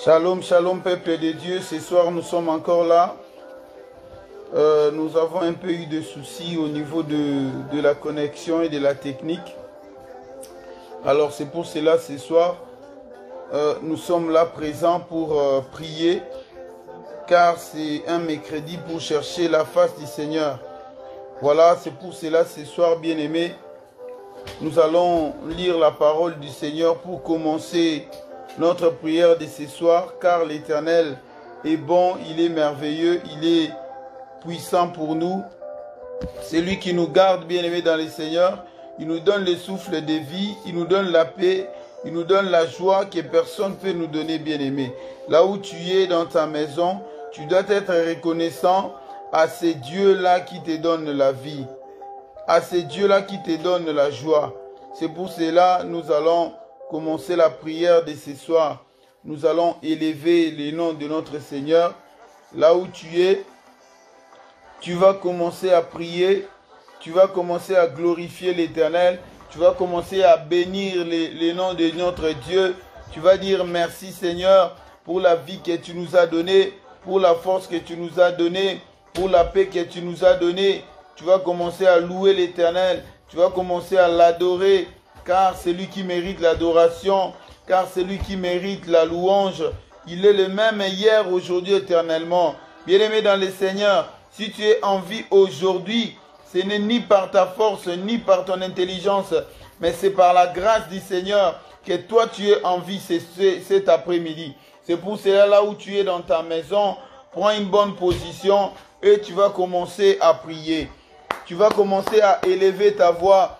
Shalom, shalom, peuple de Dieu. Ce soir, nous sommes encore là. Nous avons un peu eu de soucis au niveau de la connexion et de la technique. Alors, c'est pour cela, ce soir, nous sommes là présents pour prier, car c'est un mercredi pour chercher la face du Seigneur. Voilà, c'est pour cela, ce soir, bien-aimés, nous allons lire la parole du Seigneur pour commencer notre prière de ce soir, car l'Éternel est bon, il est merveilleux, il est puissant pour nous. C'est lui qui nous garde, bien-aimés dans le Seigneur. Il nous donne le souffle de vie, il nous donne la paix, il nous donne la joie que personne ne peut nous donner, bien-aimés. Là où tu es dans ta maison, tu dois être reconnaissant à ce Dieu-là qui te donne la vie, à ce Dieu-là qui te donne la joie. C'est pour cela que nous allons commencer la prière de ce soir. Nous allons élever le nom de notre Seigneur. Là où tu es, tu vas commencer à prier, tu vas commencer à glorifier l'Éternel, tu vas commencer à bénir le nom de notre Dieu. Tu vas dire merci Seigneur pour la vie que tu nous as donnée, pour la force que tu nous as donnée, pour la paix que tu nous as donnée. Tu vas commencer à louer l'Éternel, tu vas commencer à l'adorer, car c'est lui qui mérite l'adoration, car c'est lui qui mérite la louange. Il est le même hier, aujourd'hui, éternellement. Bien-aimé dans le Seigneur, si tu es en vie aujourd'hui, ce n'est ni par ta force, ni par ton intelligence, mais c'est par la grâce du Seigneur que toi tu es en vie cet après-midi. C'est pour cela, là où tu es dans ta maison, prends une bonne position et tu vas commencer à prier. Tu vas commencer à élever ta voix,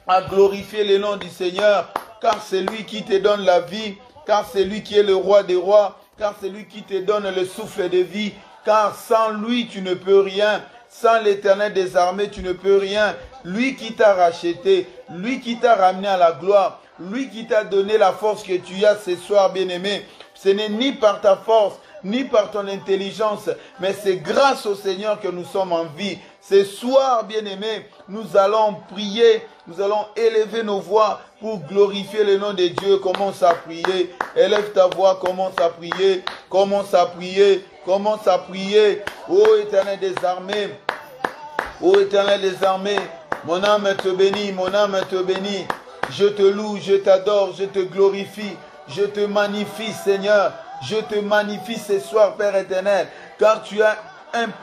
à glorifier le nom du Seigneur, car c'est lui qui te donne la vie, car c'est lui qui est le roi des rois, car c'est lui qui te donne le souffle de vie, car sans lui tu ne peux rien, sans l'Éternel des armées tu ne peux rien. Lui qui t'a racheté, lui qui t'a ramené à la gloire, lui qui t'a donné la force que tu as ce soir, bien-aimé. Ce n'est ni par ta force, ni par ton intelligence, mais c'est grâce au Seigneur que nous sommes en vie. Ce soir, bien-aimés, nous allons prier, nous allons élever nos voix pour glorifier le nom de Dieu. Commence à prier, élève ta voix, commence à prier, commence à prier, commence à prier. Ô Éternel des armées, ô Éternel des armées, mon âme te bénit, mon âme te bénit. Je te loue, je t'adore, je te glorifie, je te magnifie, Seigneur. Je te magnifie ce soir, Père éternel, car tu as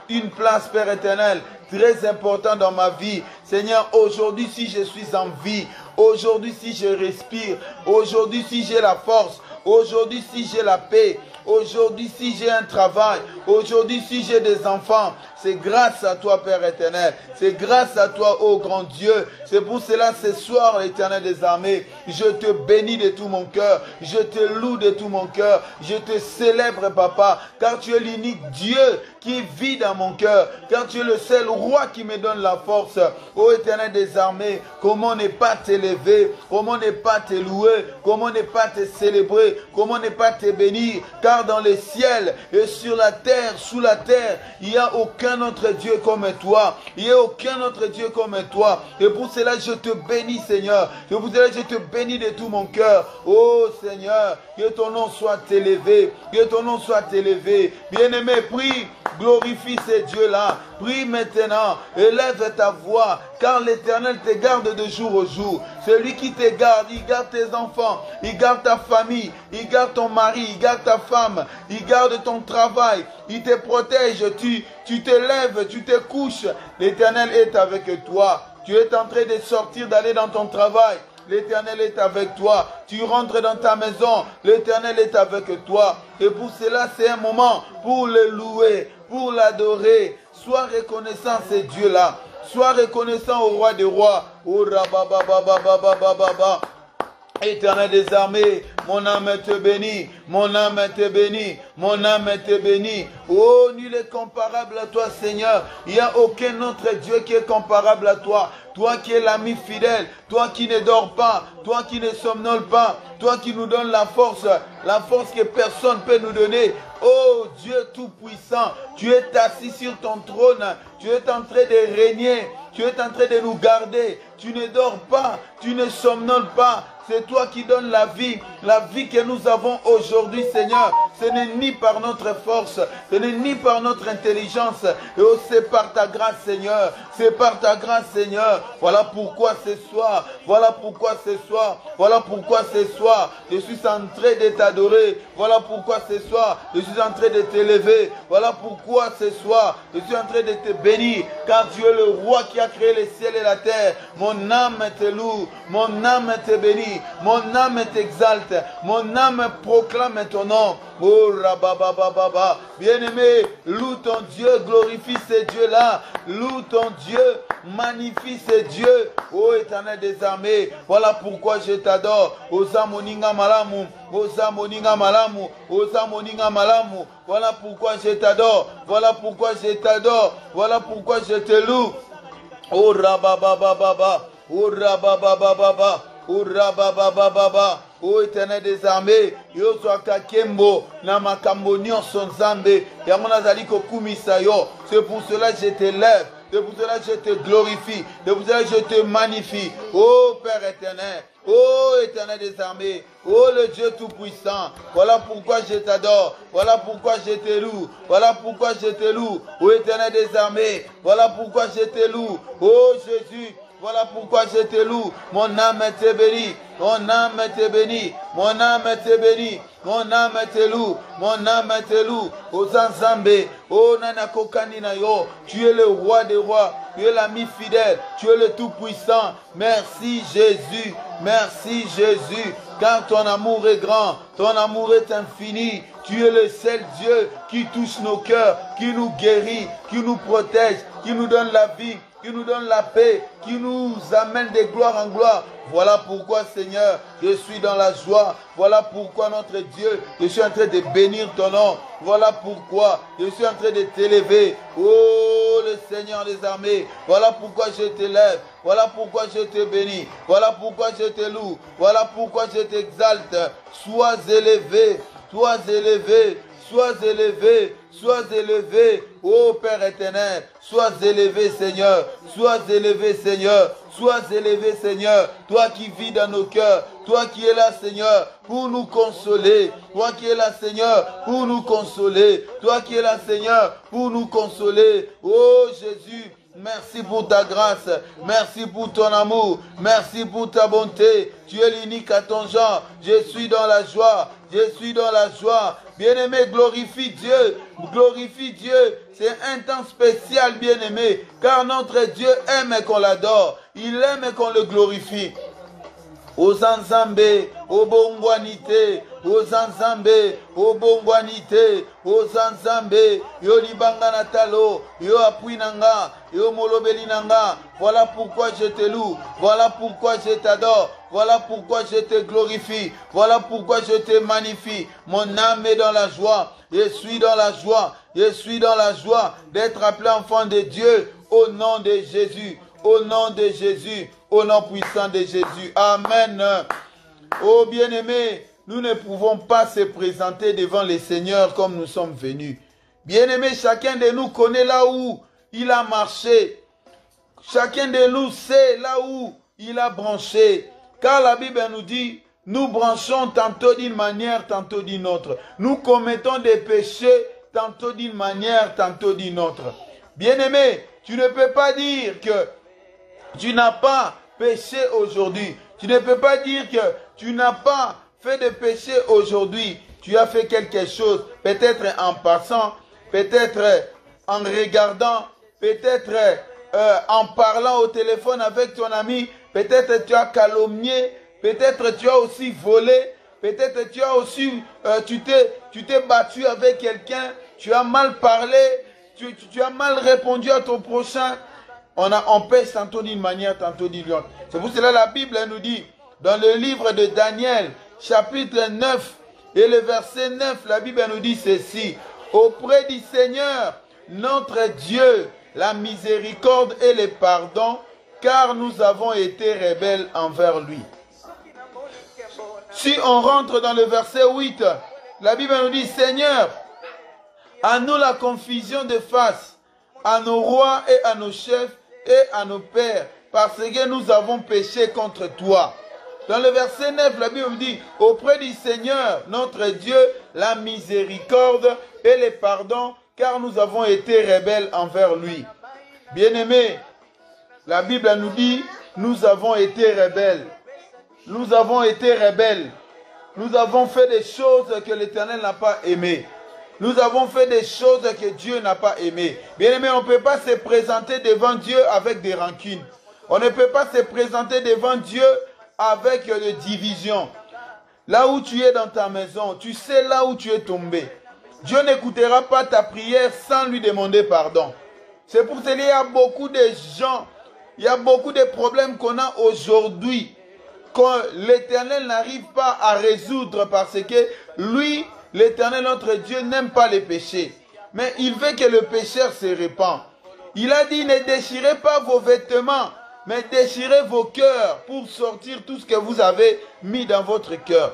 une place, Père éternel, très importante dans ma vie. Seigneur, aujourd'hui, si je suis en vie, aujourd'hui, si je respire, aujourd'hui, si j'ai la force, aujourd'hui, si j'ai la paix, aujourd'hui, si j'ai un travail, aujourd'hui, si j'ai des enfants, c'est grâce à toi, Père éternel. C'est grâce à toi, ô grand Dieu. C'est pour cela, ce soir, l'Éternel des armées, je te bénis de tout mon cœur. Je te loue de tout mon cœur. Je te célèbre, Papa, car tu es l'unique Dieu qui vit dans mon cœur. Car tu es le seul roi qui me donne la force. Ô Éternel des armées, comment ne pas t'élever, comment ne pas te louer, comment ne pas te célébrer, comment ne pas te bénir. Car dans les ciels et sur la terre, sous la terre, il n'y a aucun autre Dieu comme toi. Il n'y a aucun autre Dieu comme toi. Et pour cela, je te bénis, Seigneur. Et pour cela, je te bénis de tout mon cœur. Oh Seigneur, que ton nom soit élevé. Que ton nom soit élevé. Bien-aimé, prie. Glorifie ces dieux-là. Prie maintenant. Élève ta voix. Car l'Éternel te garde de jour au jour. Celui qui te garde, il garde tes enfants. Il garde ta famille. Il garde ton mari. Il garde ta femme. Il garde ton travail. Il te protège. Tu te lèves. Tu te couches. L'Éternel est avec toi. Tu es en train de sortir, d'aller dans ton travail. L'Éternel est avec toi. Tu rentres dans ta maison. L'Éternel est avec toi. Et pour cela, c'est un moment pour le louer, pour l'adorer. Sois reconnaissant ces dieux-là. Sois reconnaissant au roi des rois. Oh rababababababababa. Éternel des armées, mon âme te bénit, mon âme te bénit, mon âme te bénit. Oh, nul est comparable à toi, Seigneur. Il n'y a aucun autre Dieu qui est comparable à toi. Toi qui es l'ami fidèle, toi qui ne dors pas, toi qui ne somnole pas, toi qui nous donne la force que personne ne peut nous donner. Oh Dieu Tout-Puissant, tu es assis sur ton trône, tu es en train de régner, tu es en train de nous garder, tu ne dors pas, tu ne somnoles pas. C'est toi qui donnes la vie que nous avons aujourd'hui, Seigneur. Ce n'est ni par notre force, ce n'est ni par notre intelligence. Et oh, c'est par ta grâce, Seigneur. C'est par ta grâce, Seigneur. Voilà pourquoi ce soir, voilà pourquoi ce soir, voilà pourquoi ce soir, je suis en train de t'adorer. Voilà pourquoi ce soir, je suis en train de t'élever. Voilà pourquoi ce soir, je suis en train de te bénir. Car tu es le roi qui a créé les ciels et la terre. Mon âme te loue, mon âme te bénit, mon âme t'exalte, mon âme proclame ton nom. Oh rababababa, bien-aimé, loue ton Dieu, glorifie ce Dieu-là, loue ton Dieu, magnifie ce Dieu, ô Éternel des armées. Voilà pourquoi je t'adore. Osa moninga malamu, osa moninga malamu, osa moninga malamu. Voilà pourquoi je t'adore, voilà pourquoi je t'adore, voilà pourquoi je te loue. Oh rababababa, oh rababababa, oh rababababa. Ô Éternel des armées, yo soka kembo na makambo nyonso nzambe yango nazali kokumisa yo. C'est pour cela que je t'élève, c'est pour cela que je te glorifie, c'est pour cela que je te magnifie. Ô Père éternel, ô Éternel des armées, ô le Dieu tout-puissant, voilà pourquoi je t'adore, voilà pourquoi je te loue, voilà pourquoi je te loue. Ô Éternel des armées, voilà pourquoi je te loue. Ô Jésus, voilà pourquoi je te loue. Mon âme te bénit, mon âme te bénit, mon âme te bénit, mon âme te loue, mon âme te loue. Ô Zanzambe, ô Nanakokani na yo, tu es le roi des rois, tu es l'ami fidèle, tu es le tout-puissant. Merci Jésus, merci Jésus, car ton amour est grand, ton amour est infini. Tu es le seul Dieu qui touche nos cœurs, qui nous guérit, qui nous protège, qui nous donne la vie, qui nous donne la paix, qui nous amène de gloire en gloire. Voilà pourquoi, Seigneur, je suis dans la joie. Voilà pourquoi, notre Dieu, je suis en train de bénir ton nom. Voilà pourquoi je suis en train de t'élever. Oh, le Seigneur des armées. Voilà pourquoi je t'élève. Voilà pourquoi je te bénis. Voilà pourquoi je te loue. Voilà pourquoi je t'exalte. Sois élevé. Sois élevé. Sois élevé. Sois élevé, ô Père éternel, sois élevé Seigneur, sois élevé Seigneur, sois élevé Seigneur, toi qui vis dans nos cœurs, toi qui es là Seigneur pour nous consoler, toi qui es là Seigneur pour nous consoler, toi qui es là Seigneur pour nous consoler, ô Jésus. Merci pour ta grâce, merci pour ton amour, merci pour ta bonté. Tu es l'unique à ton genre. Je suis dans la joie, je suis dans la joie. Bien-aimé, glorifie Dieu, glorifie Dieu. C'est un temps spécial, bien-aimé, car notre Dieu aime qu'on l'adore, il aime qu'on le glorifie. Aux Zanzambe, aux Bongwanité, aux Zanzambe, aux Bongwanité, aux Zanzambe, yo libanga natalo, yo apuinanga, yo molobelinanga. Voilà pourquoi je te loue, voilà pourquoi je t'adore, voilà pourquoi je te glorifie, voilà pourquoi je te magnifie. Mon âme est dans la joie, je suis dans la joie, je suis dans la joie d'être appelé enfant de Dieu au nom de Jésus, au nom de Jésus. Au nom puissant de Jésus. Amen. Oh bien-aimés, nous ne pouvons pas se présenter devant le Seigneur comme nous sommes venus. Bien-aimés, chacun de nous connaît là où il a marché. Chacun de nous sait là où il a branché. Car la Bible nous dit, nous branchons tantôt d'une manière, tantôt d'une autre. Nous commettons des péchés tantôt d'une manière, tantôt d'une autre. Bien-aimé, tu ne peux pas dire que tu n'as pas péché aujourd'hui. Tu ne peux pas dire que tu n'as pas fait de péché aujourd'hui. Tu as fait quelque chose, peut-être en passant, peut-être en regardant, peut-être en parlant au téléphone avec ton ami, peut-être tu as calomnié, peut-être tu as aussi volé, peut-être tu as aussi, tu t'es battu avec quelqu'un, tu as mal parlé, tu as mal répondu à ton prochain. On pêche tantôt d'une manière, tantôt d'une autre. C'est pour cela que la Bible nous dit, dans le livre de Daniel, chapitre 9, et le verset 9, la Bible nous dit ceci. Auprès du Seigneur, notre Dieu, la miséricorde et le pardon, car nous avons été rebelles envers lui. Si on rentre dans le verset 8, la Bible nous dit, Seigneur, à nous la confusion de face, à nos rois et à nos chefs, et à nos pères, parce que nous avons péché contre toi. Dans le verset 9, la Bible dit, auprès du Seigneur, notre Dieu, la miséricorde et les pardons, car nous avons été rebelles envers lui. Bien-aimés, la Bible nous dit, nous avons été rebelles. Nous avons été rebelles. Nous avons fait des choses que l'Éternel n'a pas aimées. Nous avons fait des choses que Dieu n'a pas aimées. Bien-aimés, on ne peut pas se présenter devant Dieu avec des rancunes. On ne peut pas se présenter devant Dieu avec des divisions. Là où tu es dans ta maison, tu sais là où tu es tombé. Dieu n'écoutera pas ta prière sans lui demander pardon. C'est pour cela qu'il y a beaucoup de gens, il y a beaucoup de problèmes qu'on a aujourd'hui, que l'Éternel n'arrive pas à résoudre parce que lui, l'Éternel, notre Dieu, n'aime pas les péchés. Mais il veut que le pécheur se répand. Il a dit, ne déchirez pas vos vêtements, mais déchirez vos cœurs pour sortir tout ce que vous avez mis dans votre cœur.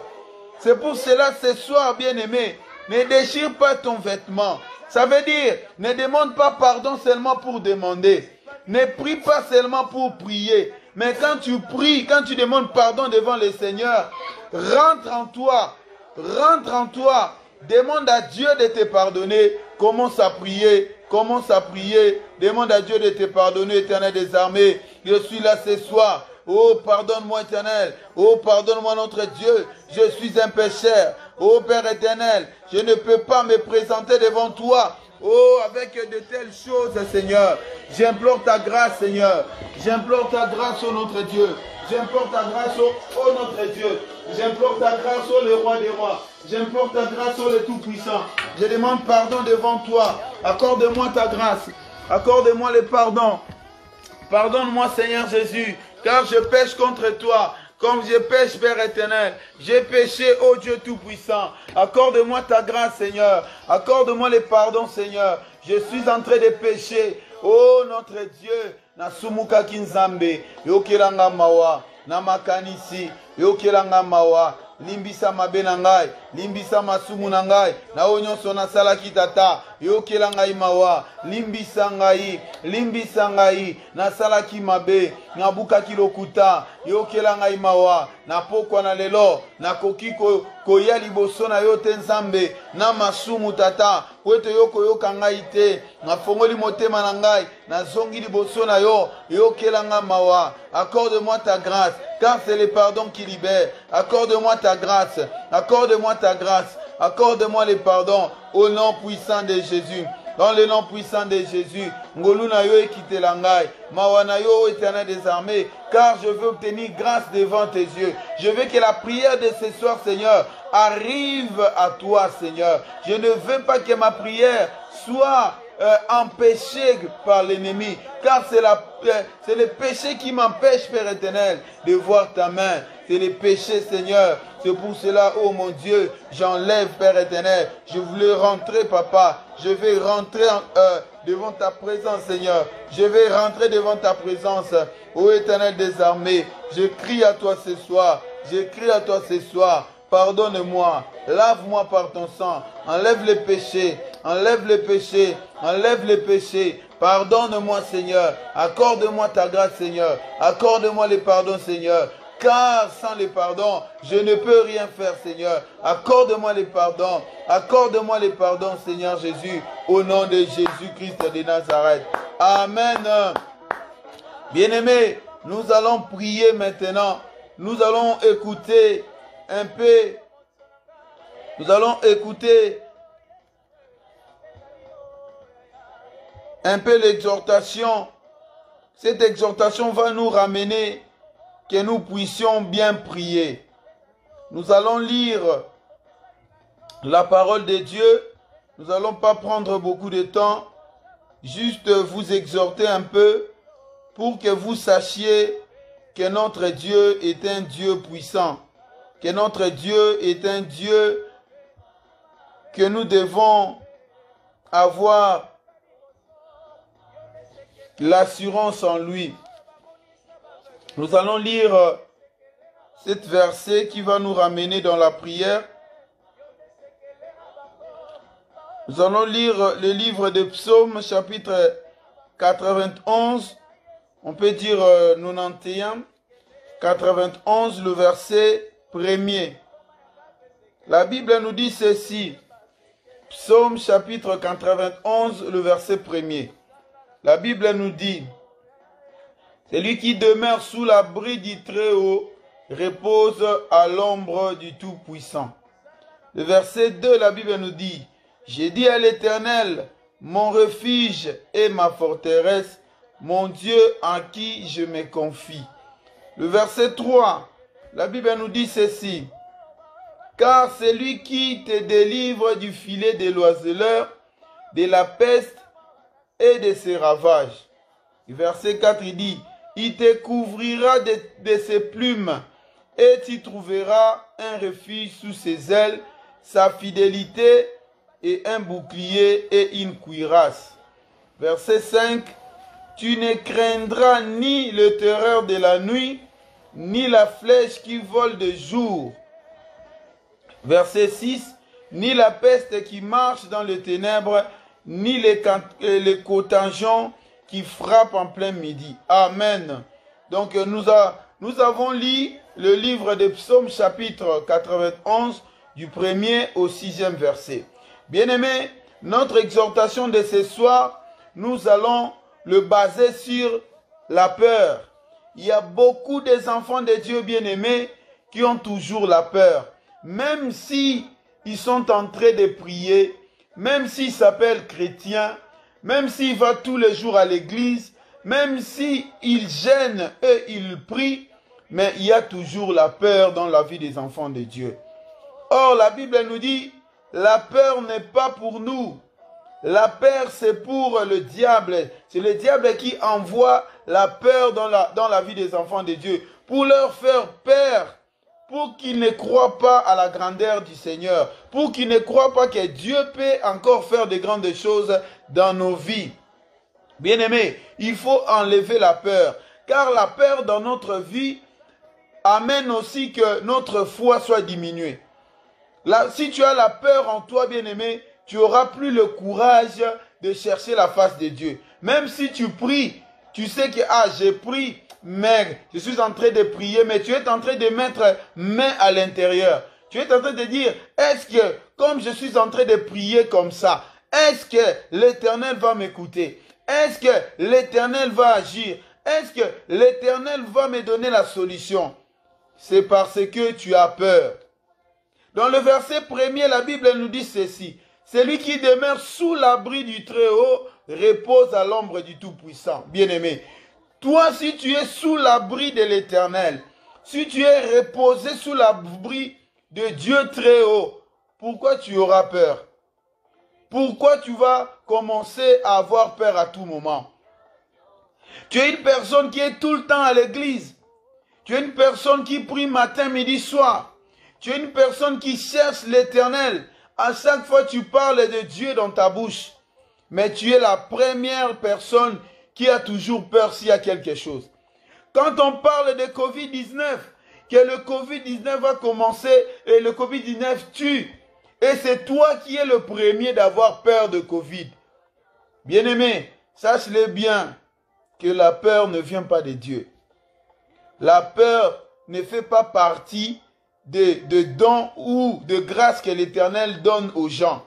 C'est pour cela, ce soir, bien-aimé, ne déchire pas ton vêtement. Ça veut dire, ne demande pas pardon seulement pour demander. Ne prie pas seulement pour prier. Mais quand tu pries, quand tu demandes pardon devant le Seigneur, rentre en toi. Rentre en toi. Demande à Dieu de te pardonner. Commence à prier. Commence à prier. Demande à Dieu de te pardonner, Éternel des armées. Je suis là ce soir. Oh, pardonne-moi, Éternel. Oh, pardonne-moi, notre Dieu. Je suis un pécheur. Oh, Père éternel, je ne peux pas me présenter devant toi. Oh, avec de telles choses, Seigneur. J'implore ta grâce, Seigneur. J'implore ta grâce, oh notre Dieu. J'implore ta grâce, oh notre Dieu. J'implore ta grâce, oh le roi des rois. J'implore ta grâce, oh le tout-puissant. Je demande pardon devant toi. Accorde-moi ta grâce. Accorde-moi le pardon. Pardonne-moi, Seigneur Jésus, car je pêche contre toi. Comme je pêche, Père éternel, j'ai péché, ô Dieu Tout-Puissant. Accorde-moi ta grâce, Seigneur. Accorde-moi le pardon, Seigneur. Je suis en train de pécher. Oh, notre Dieu. Nasumuka kinzambe. Yokelanga mawa. Namakanisi. Yokelanga mawa. Limbisa mabe na ngai, limbisa masumu na ngai, na onyoso na salaki tata, yokela ngai mawa, limbisa ngai, na salaki mabe, na bukaki lokuta, yokela ngai mawa, na pokwa na lelo, na koki koya liboso na yo te nzambe, na masumu tata, wete yoko yoka ngai te, na fongoli motema na ngai, na zongi liboso na yo, yokela ngai mawa, accorde-moi ta grâce, car c'est le pardon qui libère. Accorde-moi ta grâce. Accorde-moi ta grâce. Accorde-moi le pardon au nom puissant de Jésus. Dans le nom puissant de Jésus. Ngolu na yo ekite langai. Mawana yo éternel des armées. Car je veux obtenir grâce devant tes yeux. Je veux que la prière de ce soir, Seigneur, arrive à toi, Seigneur. Je ne veux pas que ma prière soit empêché par l'ennemi, car c'est le péché qui m'empêche, Père éternel, de voir ta main. C'est le péché, Seigneur. C'est pour cela, oh mon Dieu, j'enlève, Père éternel. Je voulais rentrer, Papa. Je vais rentrer devant ta présence, Seigneur. Je vais rentrer devant ta présence, ô éternel des armées. Je crie à toi ce soir. Je crie à toi ce soir. Pardonne-moi, lave-moi par ton sang, enlève les péchés, enlève les péchés, enlève les péchés. Pardonne-moi, Seigneur, accorde-moi ta grâce, Seigneur, accorde-moi le pardon, Seigneur, car sans le pardon, je ne peux rien faire, Seigneur. Accorde-moi le pardon, Seigneur Jésus, au nom de Jésus-Christ de Nazareth. Amen. Bien-aimés, nous allons prier maintenant, nous allons écouter un peu, nous allons écouter un peu l'exhortation. Cette exhortation va nous ramener que nous puissions bien prier. Nous allons lire la parole de Dieu. Nous n'allons pas prendre beaucoup de temps, juste vous exhorter un peu pour que vous sachiez que notre Dieu est un Dieu puissant. Que notre Dieu est un Dieu que nous devons avoir l'assurance en lui. Nous allons lire cet verset qui va nous ramener dans la prière. Nous allons lire le livre de Psaumes, chapitre 91, on peut dire 91. 91, le verset 1er. La Bible nous dit ceci. Psaume chapitre 91, le verset 1er. La Bible nous dit, celui qui demeure sous l'abri du Très-Haut repose à l'ombre du Tout-Puissant. Le verset 2, la Bible nous dit, j'ai dit à l'Éternel, mon refuge et ma forteresse, mon Dieu en qui je me confie. Le verset 3, la Bible nous dit ceci, car c'est lui qui te délivre du filet de l'oiseleur, de la peste et de ses ravages. Le verset 4, il dit, il te couvrira de ses plumes et tu trouveras un refuge sous ses ailes, sa fidélité et un bouclier et une cuirasse. Verset 5, tu ne craindras ni le terreur de la nuit, ni la flèche qui vole de jour. Verset 6, ni la peste qui marche dans les ténèbres, ni les contagions qui frappent en plein midi. Amen. Donc nous avons lu le livre des Psaumes chapitre 91 du 1er au 6e verset. Bien-aimés, notre exhortation de ce soir, nous allons le baser sur la peur. Il y a beaucoup des enfants de Dieu bien-aimés qui ont toujours la peur. Même si ils sont en train de prier, même s'ils s'appellent chrétiens, même s'ils vont tous les jours à l'église, même s'ils gênent et ils prient, mais il y a toujours la peur dans la vie des enfants de Dieu. Or, la Bible nous dit, la peur n'est pas pour nous. La peur, c'est pour le diable. C'est le diable qui envoie la peur dans la vie des enfants de Dieu, pour leur faire peur, pour qu'ils ne croient pas à la grandeur du Seigneur, pour qu'ils ne croient pas que Dieu peut encore faire de grandes choses dans nos vies. Bien-aimés, il faut enlever la peur, car la peur dans notre vie amène aussi que notre foi soit diminuée. Là, si tu as la peur en toi, bien-aimé, tu n'auras plus le courage de chercher la face de Dieu. Même si tu pries, tu sais que j'ai pris, mais je suis en train de prier, mais tu es en train de mettre main à l'intérieur. Tu es en train de dire, est-ce que, comme je suis en train de prier comme ça, est-ce que l'Éternel va m'écouter? Est-ce que l'Éternel va agir? Est-ce que l'Éternel va me donner la solution? C'est parce que tu as peur. Dans le verset 1er, la Bible nous dit ceci. Celui qui demeure sous l'abri du Très-Haut repose à l'ombre du Tout-Puissant. Bien-aimé, toi, si tu es sous l'abri de l'Éternel, si tu es reposé sous l'abri de Dieu Très-Haut, pourquoi tu auras peur? Pourquoi tu vas commencer à avoir peur à tout moment? Tu es une personne qui est tout le temps à l'église. Tu es une personne qui prie matin, midi, soir. Tu es une personne qui cherche l'Éternel. À chaque fois, tu parles de Dieu dans ta bouche. Mais tu es la première personne qui a toujours peur s'il y a quelque chose. Quand on parle de Covid-19, que le Covid-19 va commencer et le Covid-19 tue. Et c'est toi qui es le premier d'avoir peur de Covid. Bien-aimé, sache-le bien que la peur ne vient pas de Dieu. La peur ne fait pas partie de dons ou de grâces que l'Éternel donne aux gens.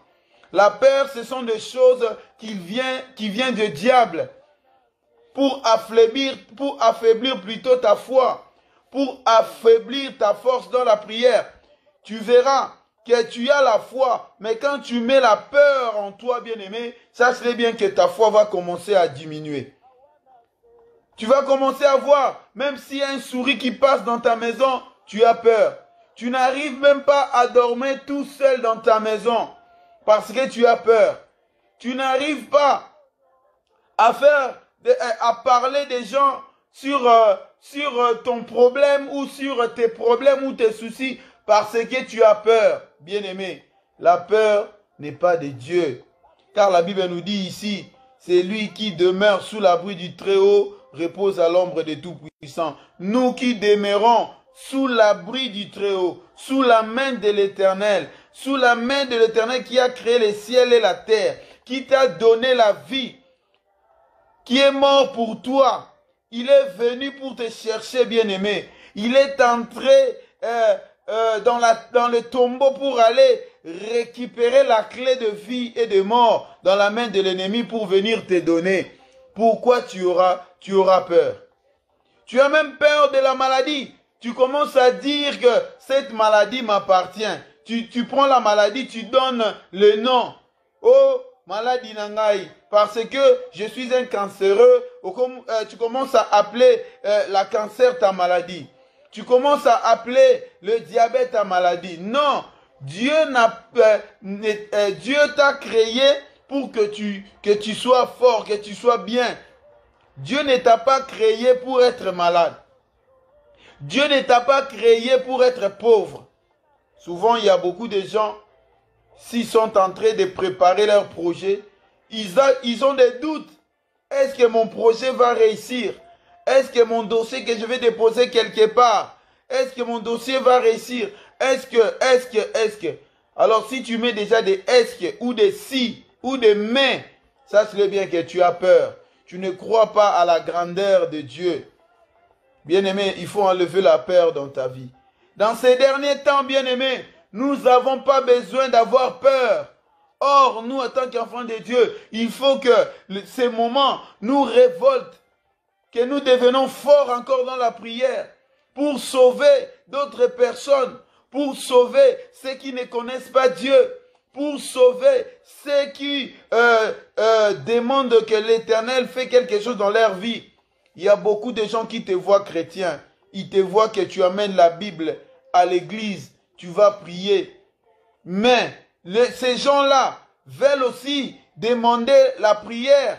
La peur, ce sont des choses qui viennent du diable pour affaiblir plutôt ta foi, pour affaiblir ta force dans la prière. Tu verras que tu as la foi, mais quand tu mets la peur en toi, bien-aimé, sache bien que ta foi va commencer à diminuer. Tu vas commencer à voir, même s'il y a un souris qui passe dans ta maison, tu as peur. Tu n'arrives même pas à dormir tout seul dans ta maison parce que tu as peur. Tu n'arrives pas à parler des gens sur ton problème ou sur tes problèmes ou tes soucis parce que tu as peur. Bien-aimé, la peur n'est pas de Dieu. Car la Bible nous dit ici, c'est lui qui demeure sous l'abri du Très-Haut, repose à l'ombre du Tout-Puissant. Nous qui demeurons sous l'abri du Très-Haut, sous la main de l'Éternel, sous la main de l'Éternel qui a créé les ciels et la terre, qui t'a donné la vie, qui est mort pour toi. Il est venu pour te chercher, bien-aimé. Il est entré dans le tombeau pour aller récupérer la clé de vie et de mort dans la main de l'ennemi pour venir te donner. Pourquoi tu auras peur? Tu as même peur de la maladie. Tu commences à dire que cette maladie m'appartient. Tu prends la maladie, tu donnes le nom. Oh, maladie nangai, parce que je suis un cancéreux. Tu commences à appeler la cancer ta maladie. Tu commences à appeler le diabète ta maladie. Non, Dieu t'a créé pour que tu sois fort, que tu sois bien. Dieu ne t'a pas créé pour être malade. Dieu ne t'a pas créé pour être pauvre. Souvent, il y a beaucoup de gens, s'ils sont en train de préparer leur projet, ils ont des doutes. Est-ce que mon projet va réussir? Est-ce que mon dossier que je vais déposer quelque part, est-ce que mon dossier va réussir? Est-ce que? Alors si tu mets déjà des est-ce que, ou des si, ou des mais, sache-le bien que tu as peur. Tu ne crois pas à la grandeur de Dieu. Bien-aimé, il faut enlever la peur dans ta vie. Dans ces derniers temps, bien-aimé, nous n'avons pas besoin d'avoir peur. Or, nous, en tant qu'enfants de Dieu, il faut que ces moments nous révoltent, que nous devenons forts encore dans la prière pour sauver d'autres personnes, pour sauver ceux qui ne connaissent pas Dieu, pour sauver ceux qui demandent que l'Éternel fait quelque chose dans leur vie. Il y a beaucoup de gens qui te voient chrétien. Ils te voient que tu amènes la Bible à l'église. Tu vas prier. Mais ces gens-là veulent aussi demander la prière.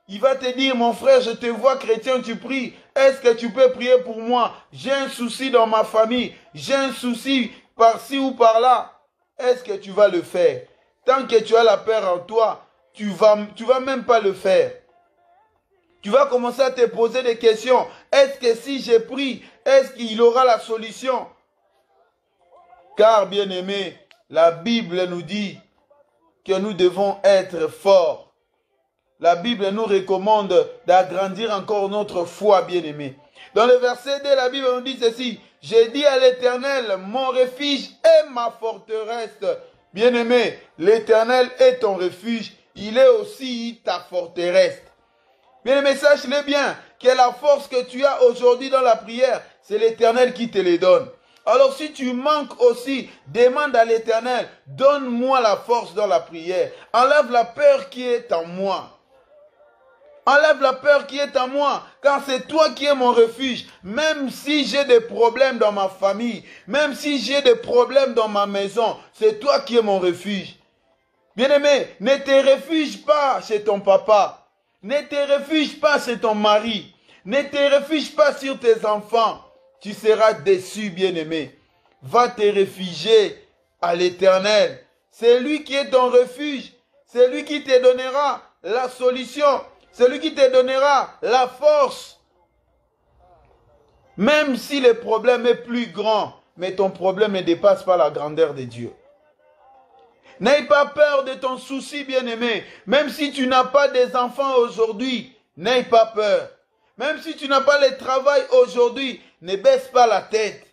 Il va te dire, mon frère, je te vois chrétien, tu pries. Est-ce que tu peux prier pour moi? J'ai un souci dans ma famille. J'ai un souci par-ci ou par-là. Est-ce que tu vas le faire? Tant que tu as la peur en toi, tu vas même pas le faire. Tu vas commencer à te poser des questions. Est-ce que si je prie, est-ce qu'il aura la solution? Car, bien-aimés, la Bible nous dit que nous devons être forts. La Bible nous recommande d'agrandir encore notre foi, bien-aimés. Dans le verset 2, la Bible nous dit ceci. J'ai dit à l'Éternel, mon refuge et ma forteresse. Bien-aimé, l'Éternel est ton refuge. Il est aussi ta forteresse. Bien-aimé, sache-le bien, que la force que tu as aujourd'hui dans la prière, c'est l'Éternel qui te les donne. Alors si tu manques aussi, demande à l'Éternel, donne-moi la force dans la prière. Enlève la peur qui est en moi. Enlève la peur qui est en moi, car c'est toi qui es mon refuge. Même si j'ai des problèmes dans ma famille, même si j'ai des problèmes dans ma maison, c'est toi qui es mon refuge. Bien-aimé, ne te réfugie pas chez ton papa. Ne te réfugie pas chez ton mari. Ne te réfugie pas sur tes enfants. Tu seras déçu, bien-aimé. Va te réfugier à l'Éternel. C'est lui qui est ton refuge. C'est lui qui te donnera la solution. C'est lui qui te donnera la force. Même si le problème est plus grand, mais ton problème ne dépasse pas la grandeur de Dieu. N'aie pas peur de ton souci, bien-aimé. Même si tu n'as pas des enfants aujourd'hui, n'aie pas peur. Même si tu n'as pas le travail aujourd'hui, ne baisse pas la tête.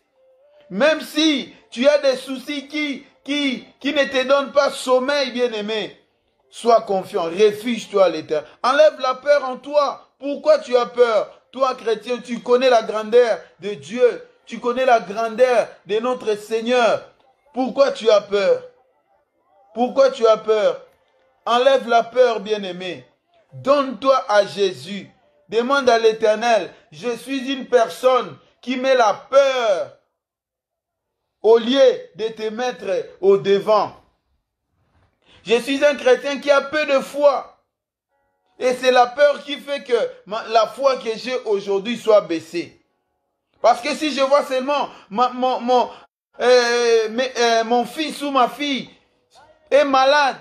Même si tu as des soucis qui ne te donnent pas sommeil, bien-aimé, sois confiant, réfugie-toi à l'Éternel. Enlève la peur en toi. Pourquoi tu as peur? Toi, chrétien, tu connais la grandeur de Dieu. Tu connais la grandeur de notre Seigneur. Pourquoi tu as peur? Pourquoi tu as peur? Enlève la peur, bien-aimé. Donne-toi à Jésus. Demande à l'Éternel, je suis une personne qui met la peur au lieu de te mettre au devant. Je suis un chrétien qui a peu de foi. Et c'est la peur qui fait que la foi que j'ai aujourd'hui soit baissée. Parce que si je vois seulement mon fils ou ma fille est malade,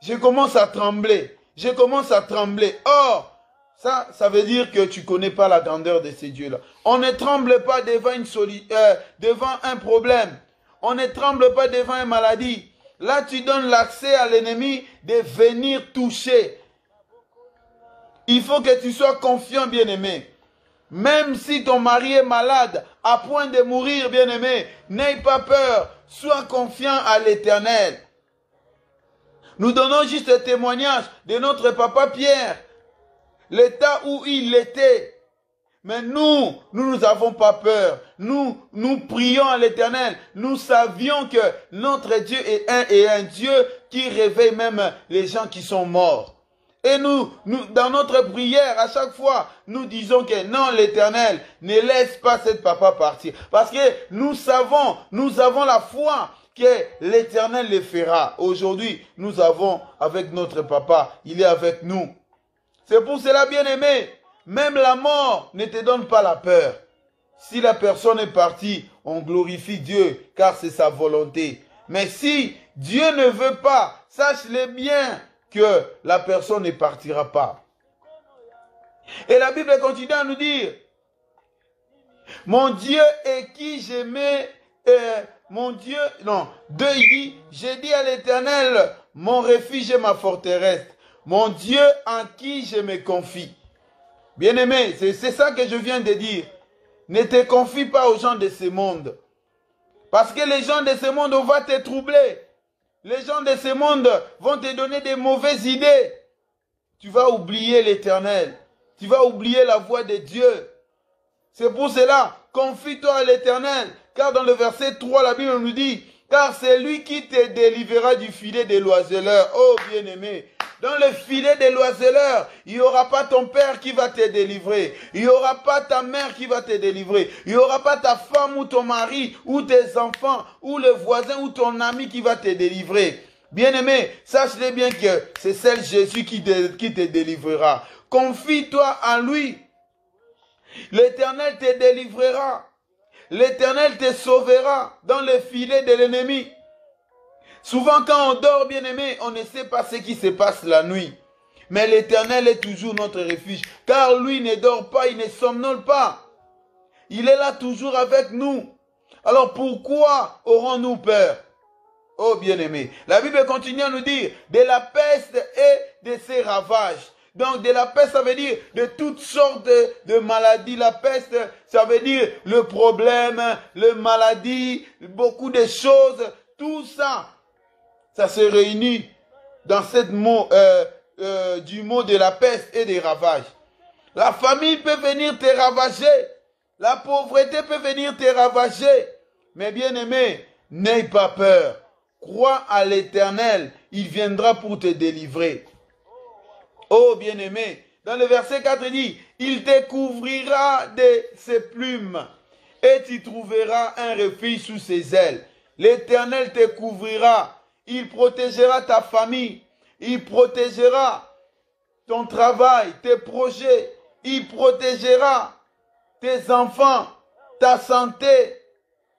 je commence à trembler. Je commence à trembler. Or, ça veut dire que tu ne connais pas la grandeur de ces dieux-là. On ne tremble pas devant devant un problème. On ne tremble pas devant une maladie. Là, tu donnes l'accès à l'ennemi de venir toucher. Il faut que tu sois confiant, bien-aimé. Même si ton mari est malade, à point de mourir, bien-aimé, n'aie pas peur. Sois confiant à l'Éternel. Nous donnons juste le témoignage de notre papa Pierre. L'état où il était. Mais nous n'avons pas peur. Nous prions à l'Éternel. Nous savions que notre Dieu est un Dieu qui réveille même les gens qui sont morts. Et nous, dans notre prière, à chaque fois, nous disons que non, l'Éternel, ne laisse pas cette papa partir. Parce que nous avons la foi que l'Éternel le fera. Aujourd'hui, nous avons avec notre papa, il est avec nous. C'est pour cela, bien-aimé, même la mort ne te donne pas la peur. Si la personne est partie, on glorifie Dieu, car c'est sa volonté. Mais si Dieu ne veut pas, sache-le bien que la personne ne partira pas. Et la Bible continue à nous dire, mon Dieu est qui j'aimais, mon Dieu, non, il dit, j'ai dit à l'Éternel, mon refuge et ma forteresse, mon Dieu en qui je me confie. Bien-aimé, c'est ça que je viens de dire. Ne te confie pas aux gens de ce monde. Parce que les gens de ce monde vont te troubler. Les gens de ce monde vont te donner des mauvaises idées. Tu vas oublier l'Éternel. Tu vas oublier la voix de Dieu. C'est pour cela, confie-toi à l'Éternel. Car dans le verset 3, la Bible nous dit, car c'est lui qui te délivrera du filet des l'oiseleur. Oh bien-aimé, dans le filet des l'oiseleur, il n'y aura pas ton père qui va te délivrer. Il n'y aura pas ta mère qui va te délivrer. Il n'y aura pas ta femme ou ton mari ou tes enfants ou le voisin ou ton ami qui va te délivrer. Bien-aimé, sache-le bien que c'est seul Jésus qui te délivrera. Confie-toi en lui. L'Éternel te délivrera. L'Éternel te sauvera dans le filet de l'ennemi. Souvent quand on dort, bien-aimé, on ne sait pas ce qui se passe la nuit. Mais l'Éternel est toujours notre refuge. Car lui ne dort pas, il ne somnole pas. Il est là toujours avec nous. Alors pourquoi aurons-nous peur? Oh bien-aimé, la Bible continue à nous dire de la peste et de ses ravages. Donc de la peste, ça veut dire de toutes sortes de maladies. La peste, ça veut dire le problème, le maladie, beaucoup de choses. Tout ça, ça se réunit dans cette mot, du mot de la peste et des ravages. La famille peut venir te ravager. La pauvreté peut venir te ravager. Mais bien aimé, n'aie pas peur. Crois à l'Éternel, il viendra pour te délivrer. Oh bien-aimé, dans le verset 4, il dit, il te couvrira de ses plumes et tu trouveras un refuge sous ses ailes. L'Éternel te couvrira, il protégera ta famille, il protégera ton travail, tes projets, il protégera tes enfants, ta santé.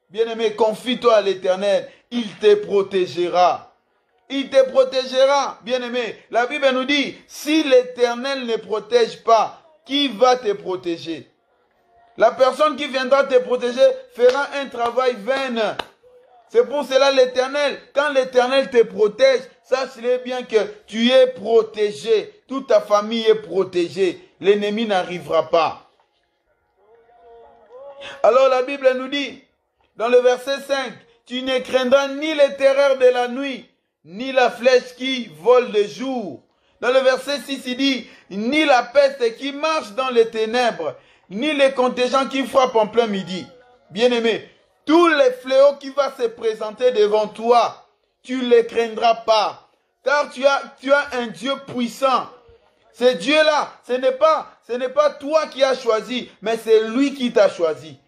Bien-aimé, confie-toi à l'Éternel, il te protégera. Il te protégera, bien-aimé. La Bible nous dit, si l'Éternel ne protège pas, qui va te protéger? La personne qui viendra te protéger fera un travail vain. C'est pour cela l'Éternel, quand l'Éternel te protège, sache-le bien que tu es protégé. Toute ta famille est protégée. L'ennemi n'arrivera pas. Alors la Bible nous dit, dans le verset 5, tu ne craindras ni les terreurs de la nuit, ni la flèche qui vole de jour. Dans le verset 6, il dit, ni la peste qui marche dans les ténèbres, ni les contingents qui frappent en plein midi. Bien-aimé, tous les fléaux qui vont se présenter devant toi, tu ne les craindras pas. Car tu as un Dieu puissant. Ce Dieu-là, ce n'est pas toi qui as choisi, mais c'est lui qui t'a choisi.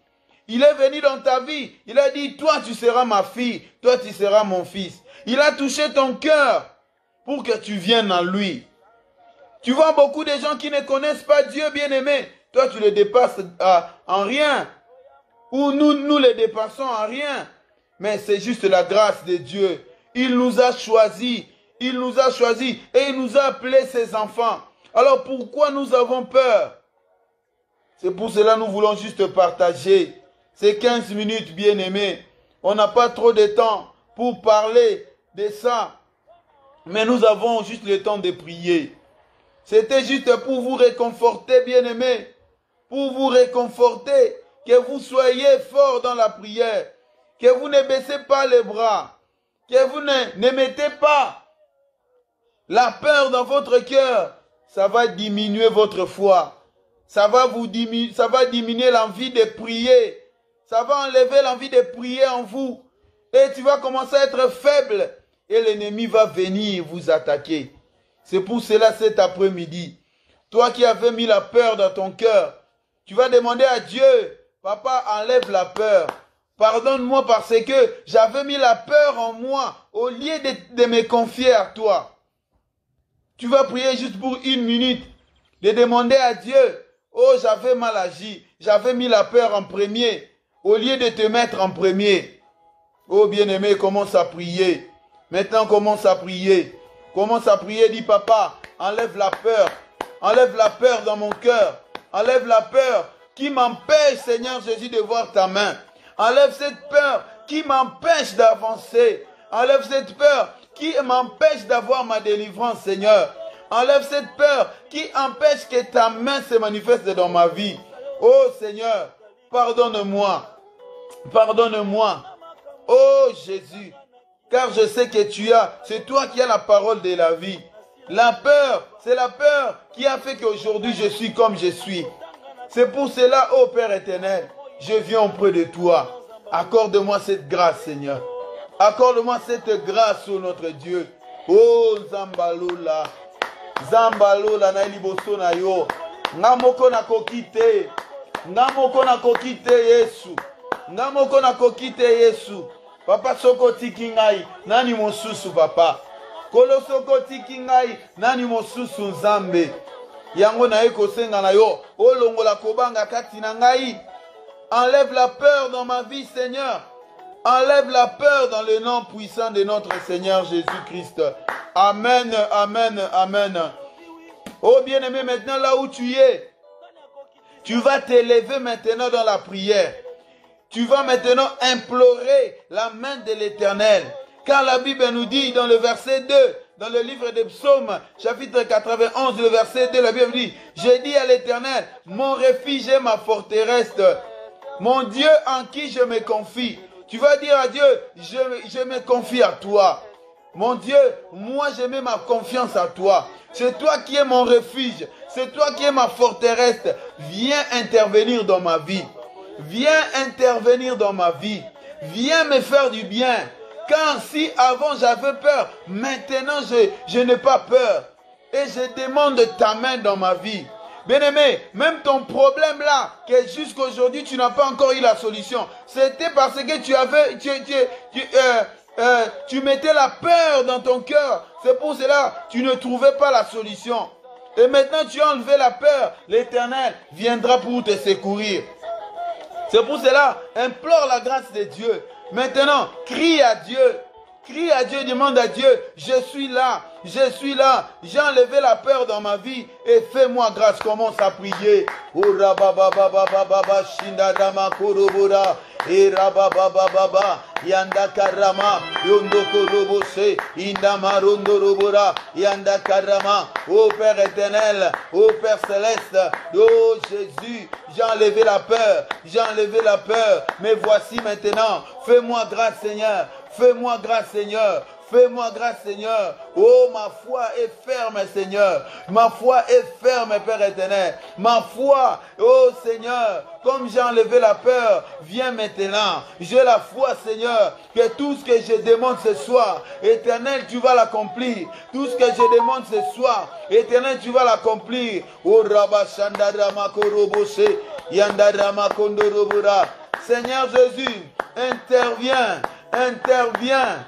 Il est venu dans ta vie. Il a dit, toi tu seras ma fille, toi tu seras mon fils. Il a touché ton cœur pour que tu viennes à lui. Tu vois beaucoup de gens qui ne connaissent pas Dieu, bien-aimé. Toi tu le dépasses en rien. Ou nous les dépassons en rien. Mais c'est juste la grâce de Dieu. Il nous a choisis. Il nous a choisis et il nous a appelés ses enfants. Alors pourquoi nous avons peur? C'est pour cela que nous voulons juste partager ces 15 minutes, bien-aimés. On n'a pas trop de temps pour parler de ça. Mais nous avons juste le temps de prier. C'était juste pour vous réconforter, bien-aimés. pour vous réconforter, que vous soyez forts dans la prière, que vous ne baissez pas les bras, que vous ne mettez pas la peur dans votre cœur. Ça va diminuer votre foi. Ça va diminuer l'envie de prier. Ça va enlever l'envie de prier en vous. Et tu vas commencer à être faible. Et l'ennemi va venir vous attaquer. C'est pour cela cet après-midi, toi qui avais mis la peur dans ton cœur, tu vas demander à Dieu, Papa, enlève la peur. Pardonne-moi parce que j'avais mis la peur en moi au lieu de me confier à toi. Tu vas prier juste pour 1 minute, de demander à Dieu, oh, j'avais mal agi, j'avais mis la peur en premier, au lieu de te mettre en premier. Oh bien-aimé, commence à prier. Maintenant, commence à prier. Commence à prier, dis Papa, enlève la peur dans mon cœur. Enlève la peur qui m'empêche, Seigneur Jésus, de voir ta main. Enlève cette peur qui m'empêche d'avancer. Enlève cette peur qui m'empêche d'avoir ma délivrance, Seigneur. Enlève cette peur qui empêche que ta main se manifeste dans ma vie. Oh Seigneur, pardonne-moi. Pardonne-moi. Oh Jésus, car je sais que c'est toi qui as la parole de la vie. La peur, c'est la peur qui a fait qu'aujourd'hui je suis comme je suis. C'est pour cela, ô Père éternel, je viens auprès de toi. Accorde-moi cette grâce, Seigneur. Accorde-moi cette grâce, ô notre Dieu. Oh Zambalola. Zambalola na liboso na yo. Ngamoko na kokite. Ngamoko na kokite Yesu. Ngamoko na kokite Yesu. Papa soko tiki ngai. Nani mosusu papa. Kolo soko tiki ngai. Nani mosusu Nzambe. Yango na eko senga na yo. Olongola kobanga kati na ngai. Enlève la peur dans ma vie, Seigneur. Enlève la peur dans le nom puissant de notre Seigneur Jésus-Christ. Amen, amen, amen. Oh bien-aimé, maintenant là où tu es, tu vas t'élever maintenant dans la prière. Tu vas maintenant implorer la main de l'Éternel. Car la Bible nous dit dans le verset 2, dans le livre des Psaumes, chapitre 91, le verset 2, la Bible dit, « J'ai dit à l'Éternel, mon refuge et ma forteresse, mon Dieu en qui je me confie. » Tu vas dire à Dieu, je me confie à toi. Mon Dieu, moi je mets ma confiance à toi. C'est toi qui es mon refuge. C'est toi qui es ma forteresse. Viens intervenir dans ma vie. Viens intervenir dans ma vie. Viens me faire du bien. Car si avant j'avais peur, maintenant je n'ai pas peur. Et je demande ta main dans ma vie. Bien-aimé, même ton problème là, que jusqu'aujourd'hui tu n'as pas encore eu la solution, c'était parce que tu mettais la peur dans ton cœur. C'est pour cela que tu ne trouvais pas la solution. Et maintenant tu as enlevé la peur. L'Éternel viendra pour te secourir. C'est pour cela, implore la grâce de Dieu. Maintenant, crie à Dieu. Crie à Dieu, demande à Dieu, je suis là, j'ai enlevé la peur dans ma vie et fais-moi grâce, commence à prier. Yanda karama, yondoko robose, indama rondo robora, yanda karama, ô Père éternel, ô Père céleste, ô Jésus, j'ai enlevé la peur, mais voici maintenant, fais-moi grâce Seigneur, fais-moi grâce Seigneur. Fais-moi grâce, Seigneur. Oh, ma foi est ferme, Seigneur. Ma foi est ferme, Père éternel. Ma foi, oh Seigneur, comme j'ai enlevé la peur, viens maintenant. J'ai la foi, Seigneur, que tout ce que je demande ce soir, éternel, tu vas l'accomplir. Tout ce que je demande ce soir, éternel, tu vas l'accomplir. Oh, Rabba Shandarama Korobose, Yandarama Kondorobura. Seigneur Jésus, interviens. Interviens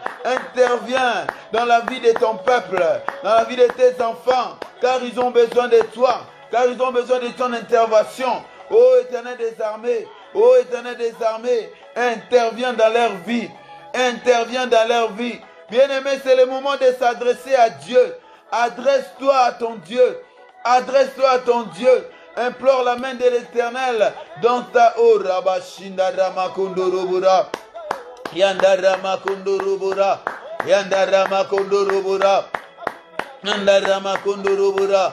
dans la vie de ton peuple, dans la vie de tes enfants, car ils ont besoin de toi, car ils ont besoin de ton intervention. Ô Éternel des armées, interviens dans leur vie, Bien-aimé, c'est le moment de s'adresser à Dieu. Adresse-toi à ton Dieu, implore la main de l'Éternel dans ta Rabashinda Ramakondorobura. Yandarama Kondorobura, Yandarama Kondorobura, Yandarama Kondorobura,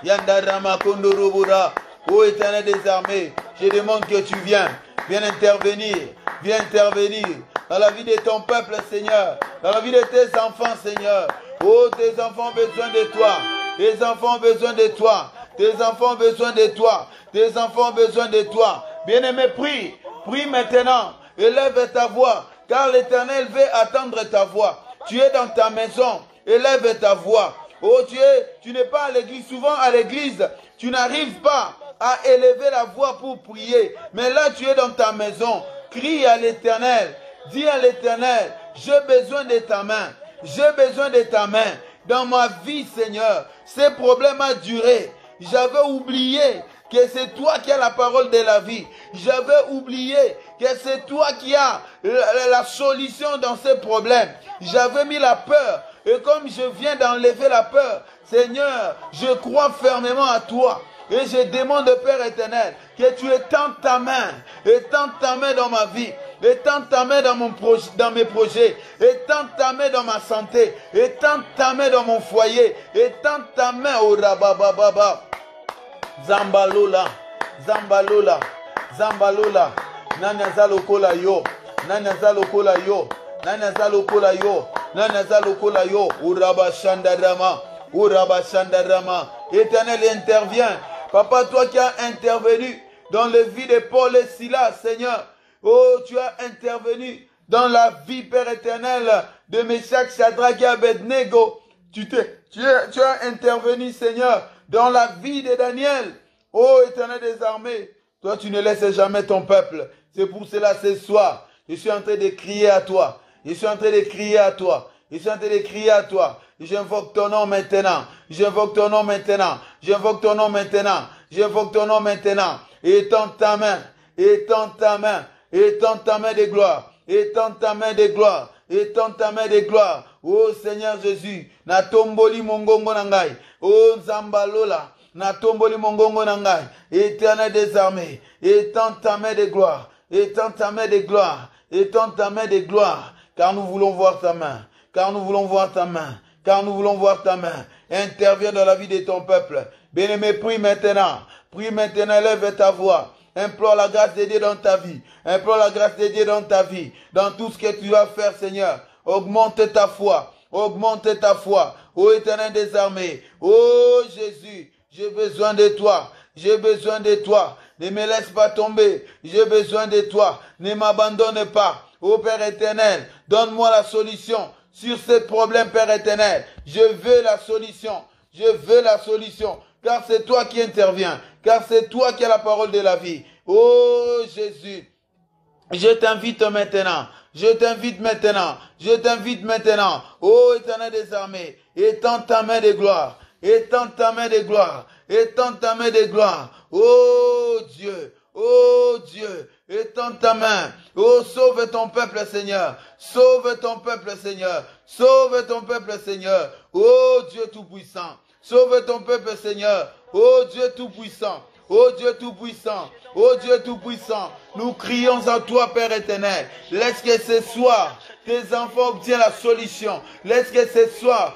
Yandarama Kondorobura, Ô Éternel des armées, je demande que tu viennes intervenir, viens intervenir dans la vie de ton peuple, Seigneur, dans la vie de tes enfants, Seigneur. Oh, tes enfants ont besoin de toi, tes enfants ont besoin de toi, tes enfants ont besoin de toi, tes enfants ont besoin de toi. Bien-aimé, prie maintenant, élève ta voix, car l'Éternel veut attendre ta voix. Tu es dans ta maison, élève ta voix. Oh, tu n'es pas à l'église, souvent à l'église, tu n'arrives pas à élever la voix pour prier. Mais là, tu es dans ta maison, crie à l'Éternel, dis à l'Éternel, j'ai besoin de ta main, j'ai besoin de ta main. Dans ma vie, Seigneur, ces problèmes ont duré. J'avais oublié que c'est toi qui as la parole de la vie. J'avais oublié que c'est toi qui as la solution dans ces problèmes. J'avais mis la peur. Et comme je viens d'enlever la peur, Seigneur, je crois fermement à toi. Et je demande, Père éternel, que tu étends ta main dans ma vie, étends ta main dans mes projets, étends ta main dans ma santé, étends ta main dans mon foyer, étends ta main au rabababa. Zambalola, Zambalola, Zambalola, Nanazalokola yo, Nanazalokola yo, Nanazalokola yo, Nanazalokola yo, Uraba Shandarama, Uraba Shandarama. Éternel, intervient. Papa, toi qui as intervenu dans la vie de Paul et Silas, Seigneur. Oh, tu as intervenu dans la vie, Père éternel, de Meshach, Shadrach et Abednego. Tu as intervenu, Seigneur, dans la vie de Daniel. Oh, Éternel des armées, toi, tu ne laisses jamais ton peuple. C'est pour cela, ce soir, je suis en train de crier à toi. Je suis en train de crier à toi. Je suis en train de crier à toi. J'invoque ton nom maintenant. J'invoque ton nom maintenant. J'invoque ton nom maintenant. J'invoque ton nom maintenant. Étends ta main. Étends ta main. Étends ta main de gloire. Étends ta main de gloire. Étends ta main de gloire. Oh Seigneur Jésus. Na tomboli mongongo nangai. Oh Zambalola. Na tomboli mongongo nangai. Éternel des armées. Étends ta main de gloire. Étends ta main de gloire. Étends ta main de gloire. Car nous voulons voir ta main. Car nous voulons voir ta main. Car nous voulons voir ta main. Interviens dans la vie de ton peuple. Bien-aimé, prie maintenant. Prie maintenant, lève ta voix. Implore la grâce de Dieu dans ta vie. Implore la grâce de Dieu dans ta vie. Dans tout ce que tu vas faire, Seigneur. Augmente ta foi. Augmente ta foi. Ô Éternel des armées. Ô Jésus, j'ai besoin de toi. J'ai besoin de toi. Ne me laisse pas tomber. J'ai besoin de toi. Ne m'abandonne pas. Ô Père éternel, donne-moi la solution sur ce problème, Père éternel. Je veux la solution. Je veux la solution. Car c'est toi qui interviens. Car c'est toi qui as la parole de la vie. Oh Jésus, je t'invite maintenant. Je t'invite maintenant. Je t'invite maintenant. Oh Éternel des armées, étends ta main de gloire. Étends ta main de gloire. Étends ta main de gloire. Oh Dieu. Oh Dieu, étends ta main. Oh, sauve ton peuple, Seigneur. Sauve ton peuple, Seigneur. Sauve ton peuple, Seigneur. Oh Dieu Tout-Puissant. Sauve ton peuple, Seigneur. Oh Dieu Tout-Puissant. Oh Dieu Tout-Puissant. Oh Dieu Tout-Puissant. Nous crions à toi, Père éternel. Laisse que ce soir, tes enfants obtiennent la solution. Laisse que ce soir,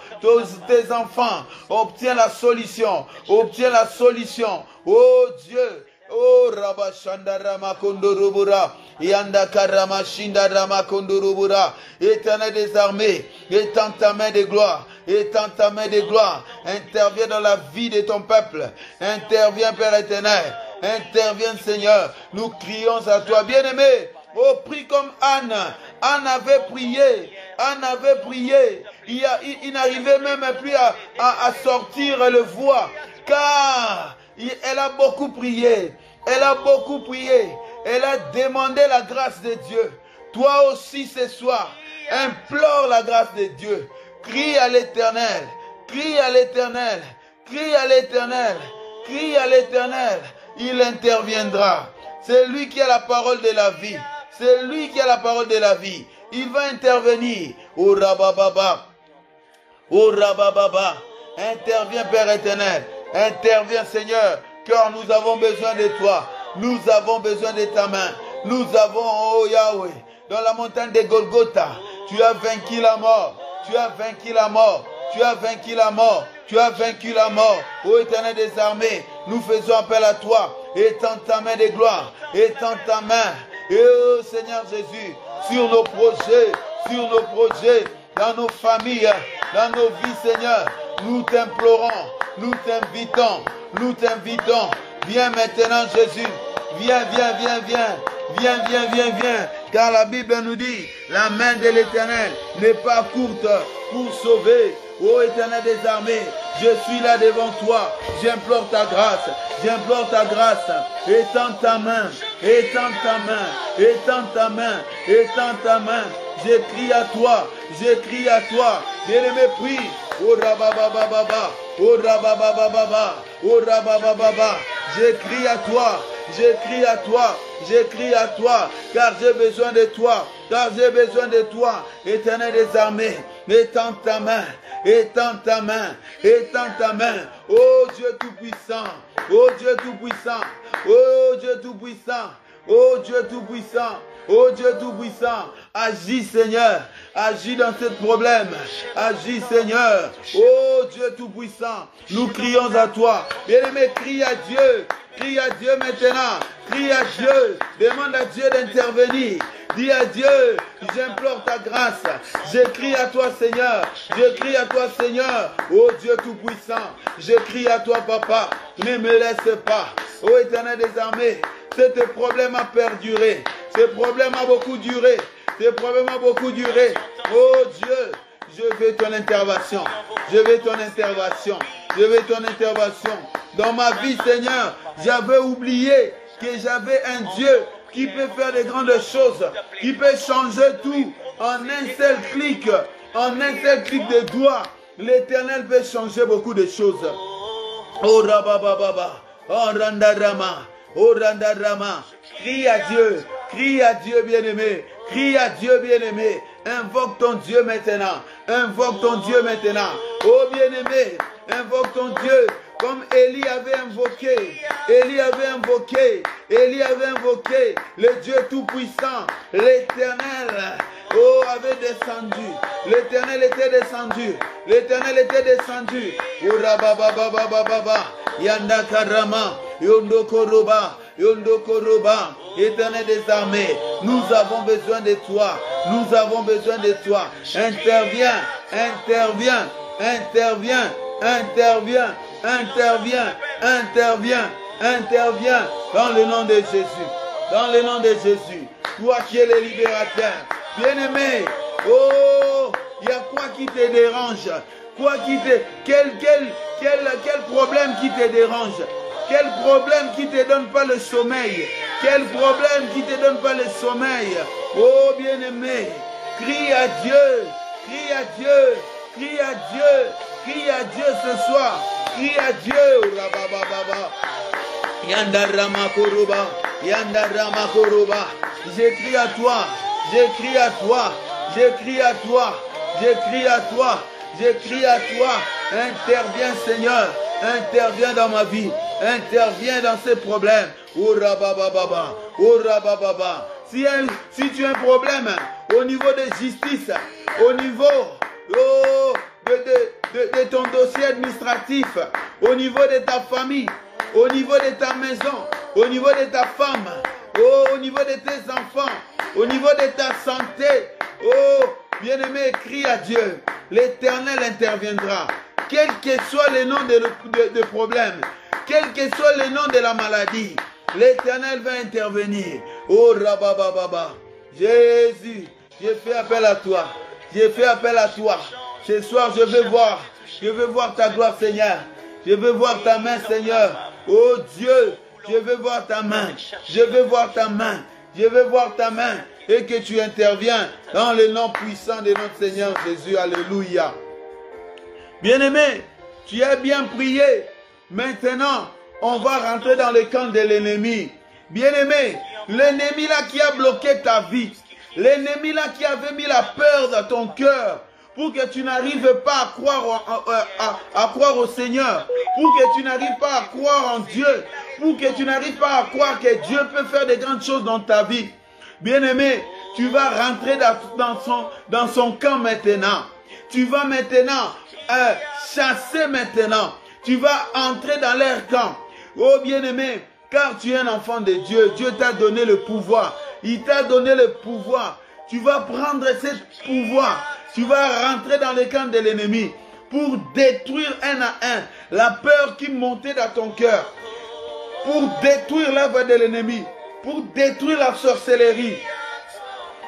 tes enfants obtiennent la solution. Obtiennent la solution. Oh Dieu. Oh Rabashandarama Kondorubura, Yandakarama Shindarama Kondorubura, Éternel des armées, étends ta main de gloire, étends ta main de gloire, interviens dans la vie de ton peuple, interviens Père éternel, interviens Seigneur, nous crions à toi, bien-aimé. Oh, prie comme Anne. Anne avait prié. Anne avait prié. Il n'arrivait même plus à sortir le voix, car elle a beaucoup prié. Elle a beaucoup prié. Elle a demandé la grâce de Dieu. Toi aussi ce soir, implore la grâce de Dieu. Crie à l'Éternel. Crie à l'Éternel. Crie à l'Éternel. Crie à l'Éternel. Il interviendra. C'est lui qui a la parole de la vie. C'est lui qui a la parole de la vie. Il va intervenir. Oh Rabababa. Oh Rabababa. Interviens Père éternel. Interviens Seigneur. Car nous avons besoin de toi. Nous avons besoin de ta main. Nous avons, oh Yahweh, dans la montagne de Golgotha, tu as vaincu la mort. Tu as vaincu la mort. Tu as vaincu la mort. Tu as vaincu la mort. Ô Éternel des armées, nous faisons appel à toi. étends ta main de gloire, étends ta main, et oh Seigneur Jésus, sur nos projets, dans nos familles, dans nos vies, Seigneur, nous t'implorons, nous t'invitons, viens maintenant Jésus, viens, car la Bible nous dit, la main de l'Éternel n'est pas courte pour sauver. Ô Éternel des armées, je suis là devant toi, j'implore ta grâce, étends ta main, je crie à toi, bien-aimé, prie, oh rababababa, je crie à toi, car j'ai besoin de toi, Éternel des armées, étends ta main, ô Dieu tout-puissant, ô Dieu tout-puissant, agis Seigneur, agis dans ce problème, agis Seigneur, ô Dieu tout-puissant, nous crions à toi, bien-aimé, crie à Dieu maintenant, crie à Dieu, demande à Dieu d'intervenir. Dis à Dieu, j'implore ta grâce, je crie à toi Seigneur, ô Dieu tout-puissant, je crie à toi Papa, ne me laisse pas, ô Éternel des armées, ce problème a perduré, ce problème a beaucoup duré, oh Dieu, je veux ton intervention, dans ma vie Seigneur, j'avais oublié que j'avais un Dieu qui peut faire de grandes choses, qui peut changer tout en un seul clic de doigt. L'Éternel peut changer beaucoup de choses. Oh Rabababa, oh Randarama, crie à Dieu bien-aimé, invoque ton Dieu maintenant, oh bien-aimé, invoque ton Dieu. Comme Élie avait invoqué le Dieu Tout-Puissant, l'Éternel, avait descendu, l'Éternel était descendu, Urabababababa, Yandakarama, Yondokoroba, Éternel des armées, nous avons besoin de toi, interviens dans le nom de Jésus, toi qui es le libérateur, bien-aimé, oh, il y a quoi qui te dérange, quel problème qui te dérange, quel problème qui te donne pas le sommeil, oh bien-aimé, crie à Dieu ce soir, crie à Dieu, Yandarama Koroba, j'écris à toi, interviens Seigneur, interviens dans ma vie, interviens dans ces problèmes, si tu as un problème au niveau de justice, au niveau de ton dossier administratif, au niveau de ta famille, au niveau de ta maison, au niveau de ta femme, au niveau de tes enfants, au niveau de ta santé, oh bien-aimé, crie à Dieu, l'Éternel interviendra, quel que soit le nom de problème, quel que soit le nom de la maladie, l'Éternel va intervenir. Oh Rabababa, Jésus, je fais appel à toi. Ce soir, je veux voir ta gloire, Seigneur. Je veux voir ta main, Seigneur. Oh Dieu, je veux voir ta main. Et que tu interviens dans le nom puissant de notre Seigneur Jésus. Alléluia. Bien-aimé, tu as bien prié. Maintenant, on va rentrer dans le camp de l'ennemi. Bien-aimé, l'ennemi là qui a bloqué ta vie. L'ennemi là qui avait mis la peur dans ton cœur pour que tu n'arrives pas à croire au Seigneur, pour que tu n'arrives pas à croire en Dieu, pour que tu n'arrives pas à croire que Dieu peut faire de grandes choses dans ta vie. Bien-aimé, tu vas rentrer dans son camp maintenant. Tu vas maintenant chasser maintenant. Tu vas entrer dans leur camp. Oh bien-aimé, car tu es un enfant de Dieu. Dieu t'a donné le pouvoir. Il t'a donné le pouvoir. Tu vas prendre ce pouvoir. Tu vas rentrer dans le camp de l'ennemi pour détruire un à un la peur qui montait dans ton cœur. Pour détruire l'œuvre de l'ennemi. Pour détruire la sorcellerie.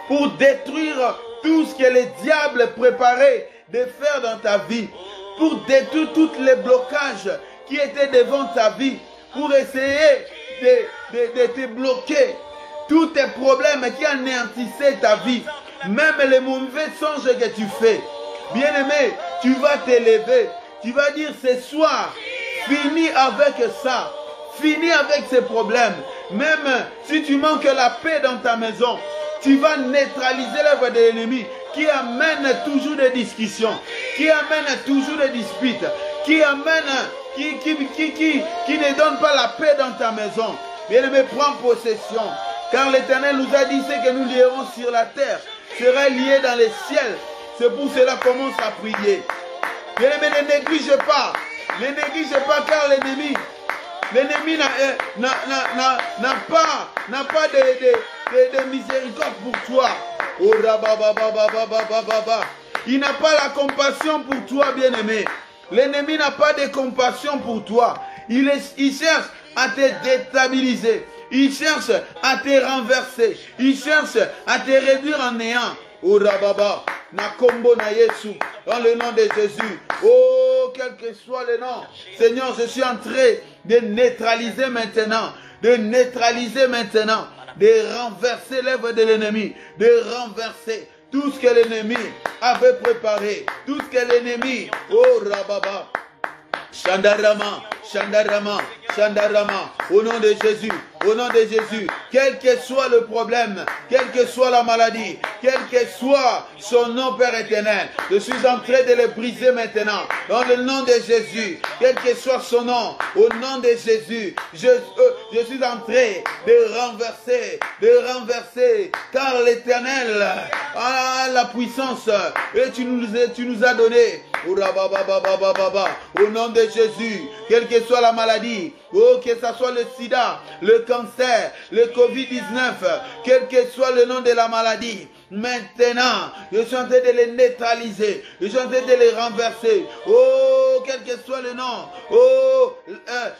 Pour détruire tout ce que le diable préparait de faire dans ta vie. Pour détruire tous les blocages qui étaient devant ta vie. Pour essayer de te bloquer. Tous tes problèmes qui anéantissaient ta vie. Même les mauvais songes que tu fais. Bien-aimé, tu vas t'élever. Tu vas dire ce soir, finis avec ça. Finis avec ces problèmes. Même si tu manques la paix dans ta maison, tu vas neutraliser l'œuvre de l'ennemi qui amène toujours des discussions, qui amène toujours des disputes, qui ne donne pas la paix dans ta maison. Bien-aimé, prends possession. Car l'Éternel nous a dit ce que nous lierons sur la terre sera lié dans les ciels. C'est pour cela qu'on commence à prier. Bien-aimé, ne néglige pas. Ne néglige pas car l'ennemi n'a pas de miséricorde pour toi. Il n'a pas la compassion pour toi, bien-aimé. L'ennemi n'a pas de compassion pour toi. Il cherche à te déstabiliser. Il cherche à te renverser. Il cherche à te réduire en néant. Oh Rababa, na kombo na Yesu, dans le nom de Jésus. Oh, quel que soit le nom, Seigneur, je suis en train de neutraliser maintenant, de renverser l'œuvre de l'ennemi, de renverser tout ce que l'ennemi avait préparé, tout ce que l'ennemi, oh Rababa, Shandarama, Shandarama, Shandarama, au nom de Jésus, quel que soit le problème, quelle que soit la maladie, quel que soit son nom, Père éternel, je suis en train de le briser maintenant, dans le nom de Jésus, quel que soit son nom, au nom de Jésus, je suis en train de renverser, car l'Éternel a la puissance, et tu nous as donné, au nom de Jésus, quelle que soit la maladie, oh, que ce soit le sida, le cancer, le Covid-19, quel que soit le nom de la maladie, maintenant, je suis en train de les neutraliser, je suis en train de les renverser. Oh, quel que soit le nom, oh,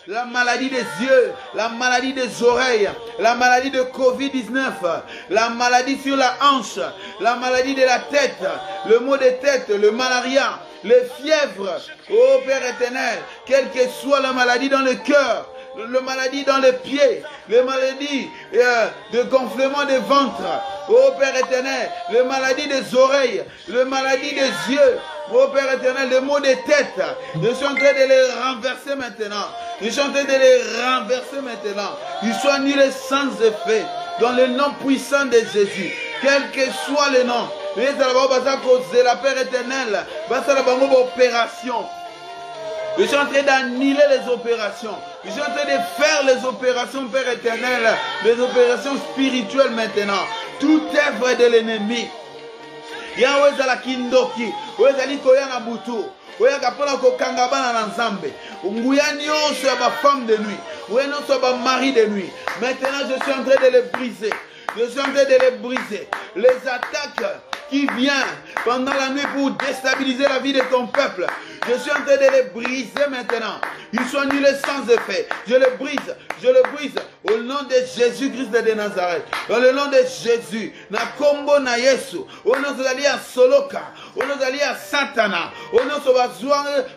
la maladie des yeux, la maladie des oreilles, la maladie de Covid-19, la maladie sur la hanche, la maladie de la tête, le maux de tête, le malaria, les fièvres, oh Père éternel, quelle que soit la maladie dans le cœur, la maladie dans les pieds, les maladies de gonflement des ventres, oh Père éternel, les maladies des oreilles, les maladies des yeux, oh Père éternel, les maux de tête, je suis en train de les renverser maintenant, ils sont annulés sans effet, dans le nom puissant de Jésus, quel que soit le nom. La Père éternel, opération. Je suis en train d'annuler les opérations. Je suis en train de faire les opérations, Père éternel, les opérations spirituelles maintenant. Toute œuvre de l'ennemi. Yahweh zala kindoki, wezali koyana butu. Oya kapona ko kangabana na nzambe. Nguya nyonso ya ba femme de nuit. Oya nyonso ba mari de nuit. Maintenant je suis en train de les briser. Je suis en train de les briser. Les attaques qui viennent pendant la nuit pour déstabiliser la vie de ton peuple. Je suis en train de les briser maintenant. Ils sont annulés sans effet. Je le brise au nom de Jésus-Christ de Nazareth. Dans le nom de Jésus. Na kombo na Yesu. Au nom de l'allié à Soloka. Au nom de l'allié à Satana. Au nom de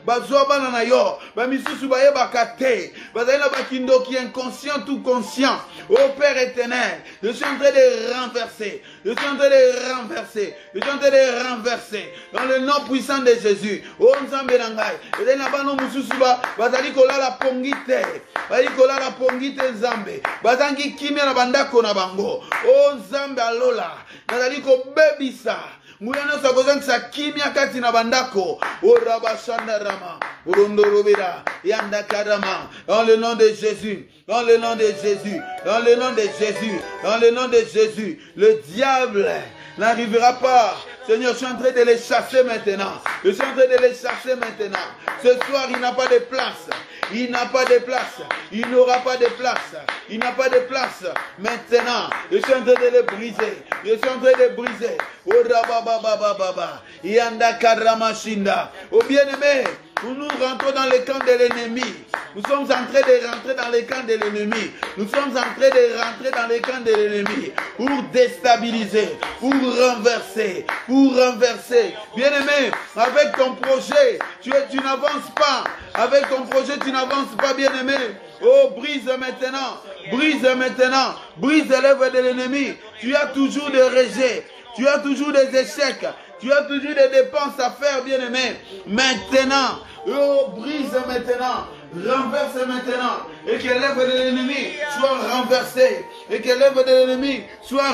Bazouaba na yo. Bamisusu baye bakate. Bazaina bakindo qui est inconscient ou conscient. Ô Père éternel. Je suis en train de renverser. Je suis en train de renverser. Je suis en train de renverser. Dans le nom puissant de Jésus. Ô Nzambe nangai. Et là bano mususu bazali kolala pongite. Bazali kolala pongite Nzambe. Bazangi kimia na bandako na bango. Ô Nzambe alola. Bazali ko bebisa. Muyana sa kozangisa kimia kati na bandako. O rabashanda rama. Urondorobira. Yanda karama. Dans le nom de Jésus. Dans le nom de Jésus. Dans le nom de Jésus. Dans le nom de Jésus. Le diable n'arrivera pas. Seigneur, je suis en train de les chasser maintenant. Je suis en train de les chasser maintenant. Ce soir, il n'a pas de place. Il n'a pas de place. Il n'aura pas de place. Il n'a pas de place. Maintenant, je suis en train de les briser. Je suis en train de briser. Oh, rabababababa. Yanda karamashinda. Oh, bien-aimé, nous rentrons dans le camp de l'ennemi. Nous sommes en train de rentrer dans le camp de l'ennemi. Nous sommes en train de rentrer dans le camp de l'ennemi pour déstabiliser, pour renverser, Bien-aimé, avec ton projet, tu n'avances pas. Avec ton projet, tu n'avances pas, bien-aimé. Oh, brise maintenant, brise l'œuvre de l'ennemi. Tu as toujours des rejets, tu as toujours des échecs. Tu as toujours des dépenses à faire, bien-aimé. Maintenant, oh, brise maintenant, renverse maintenant, et que l'œuvre de l'ennemi soit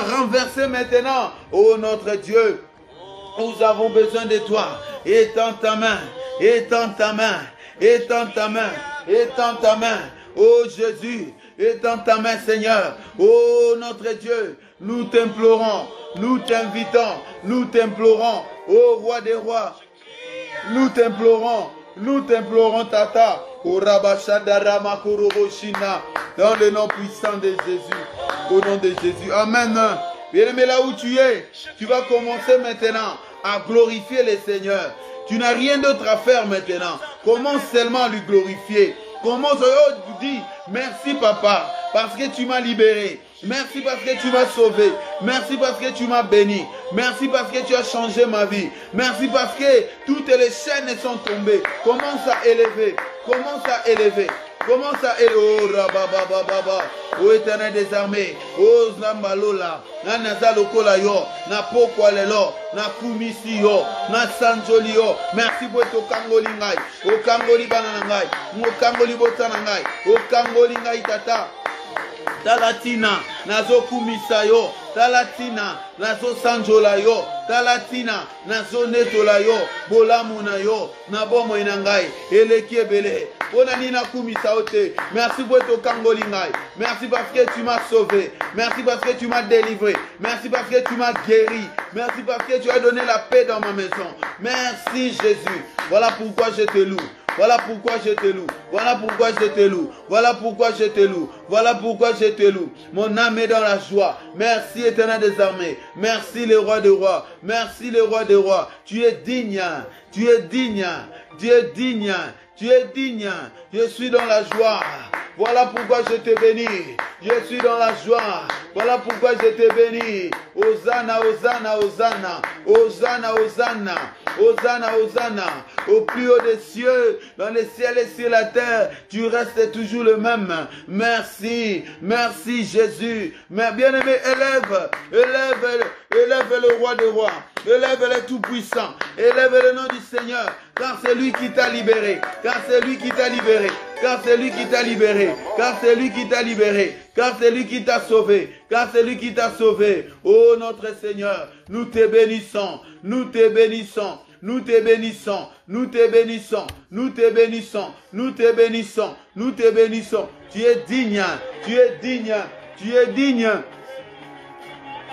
renversée, maintenant. Oh, notre Dieu, nous avons besoin de toi. Étends ta main. Oh Jésus, étends ta main, Seigneur. Oh, notre Dieu, nous t'implorons, nous t'invitons, nous t'implorons, ô roi des rois, nous t'implorons, Tata, au Rabashadara Kuroboshina, dans le nom puissant de Jésus, au nom de Jésus. Amen. Bien-aimé, là où tu es, tu vas commencer maintenant à glorifier le Seigneur. Tu n'as rien d'autre à faire maintenant. Commence seulement à lui glorifier. Commence à dire merci papa, parce que tu m'as libéré. Merci parce que tu m'as sauvé. Merci parce que tu m'as béni. Merci parce que tu as changé ma vie. Merci parce que toutes les chaînes sont tombées. Commence à élever. Oh Rababababa, ô Éternel des armées, ô Zambalola, na Nazalokola yo, na Pokwalelo, na Kumisi yo, na Sanjoli yo. Merci pour ton Kangoli ngai, o Kangoli bananangai, o Kangoli botanangai, o Kangoli ngai tata. Talatina, nazo kumisa yo, Talatina, nazo sanjola yo, Talatina, nazo netola yo, bolamuna yo, nabomo inangai, elekiebele, onanina kumisa ote. Merci pour ton kangolingai. Merci parce que tu m'as sauvé. Merci parce que tu m'as délivré. Merci parce que tu m'as guéri. Merci parce que tu as donné la paix dans ma maison. Merci Jésus. Voilà pourquoi je te loue. Voilà pourquoi je te loue. Voilà pourquoi je te loue. Voilà pourquoi je te loue. Voilà pourquoi je te loue. Mon âme est dans la joie. Merci Éternel des armées. Merci le roi des rois. Merci le roi des rois. Tu es digne. Tu es digne. Tu es digne. Tu es digne. Je suis dans la joie. Voilà pourquoi je te bénis. Je suis dans la joie. Voilà pourquoi je te bénis. Hosanna, Hosanna, Hosanna. Hosanna, Hosanna. Hosanna, Hosanna. Au plus haut des cieux, dans les ciels et sur la terre, tu restes toujours le même. Merci. Merci Jésus. Mais bien-aimé, élève le roi des rois. Élève le tout-puissant. Élève le nom du Seigneur. Car c'est lui qui t'a libéré. Car c'est lui qui t'a libéré. Car c'est lui qui t'a libéré. Car c'est lui qui t'a libéré. Car c'est lui qui t'a sauvé. Car c'est lui qui t'a sauvé. Oh notre Seigneur, nous te bénissons. Nous te bénissons. Nous te bénissons. Nous te bénissons. Nous te bénissons. Nous te bénissons. Nous te bénissons. Tu es digne. Tu es digne. Tu es digne.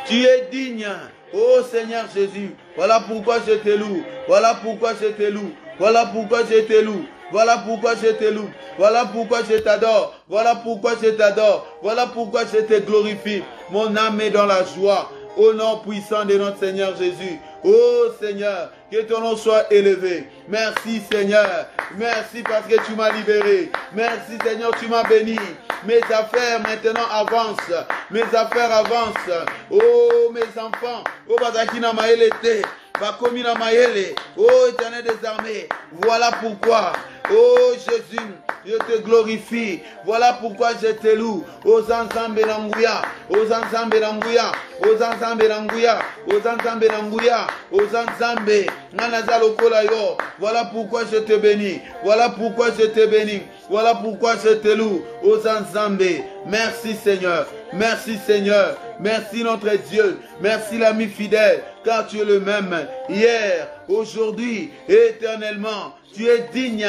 Tu es digne. Oh Seigneur Jésus, voilà pourquoi je te loue. Voilà pourquoi je te loue. Voilà pourquoi je te loue. Voilà pourquoi je te loue. Voilà pourquoi je t'adore. Voilà pourquoi je t'adore. Voilà pourquoi je te glorifie. Mon âme est dans la joie. Au nom puissant de notre Seigneur Jésus. Oh Seigneur, que ton nom soit élevé. Merci Seigneur. Merci parce que tu m'as libéré. Merci Seigneur, tu m'as béni. Mes affaires maintenant avancent. Mes affaires avancent. Oh mes enfants. Oh Bazakina Maëlete. Bakomina Maële. Oh Éternel des armées. Voilà pourquoi. Oh Jésus, je te glorifie. Voilà pourquoi je te loue. Ozanzambe Nanguya. Ozanzambe Nanguya. Ozanzambe Nanguya. Ozanzambe Nanguya. Ozanzambe Nanazalo Kolayo. Voilà pourquoi je te bénis. Voilà pourquoi je te bénis. Voilà pourquoi je te loue. Ozanzambe. Merci Seigneur. Merci Seigneur. Merci notre Dieu. Merci l'ami fidèle. Car tu es le même hier, aujourd'hui, éternellement. Tu es digne,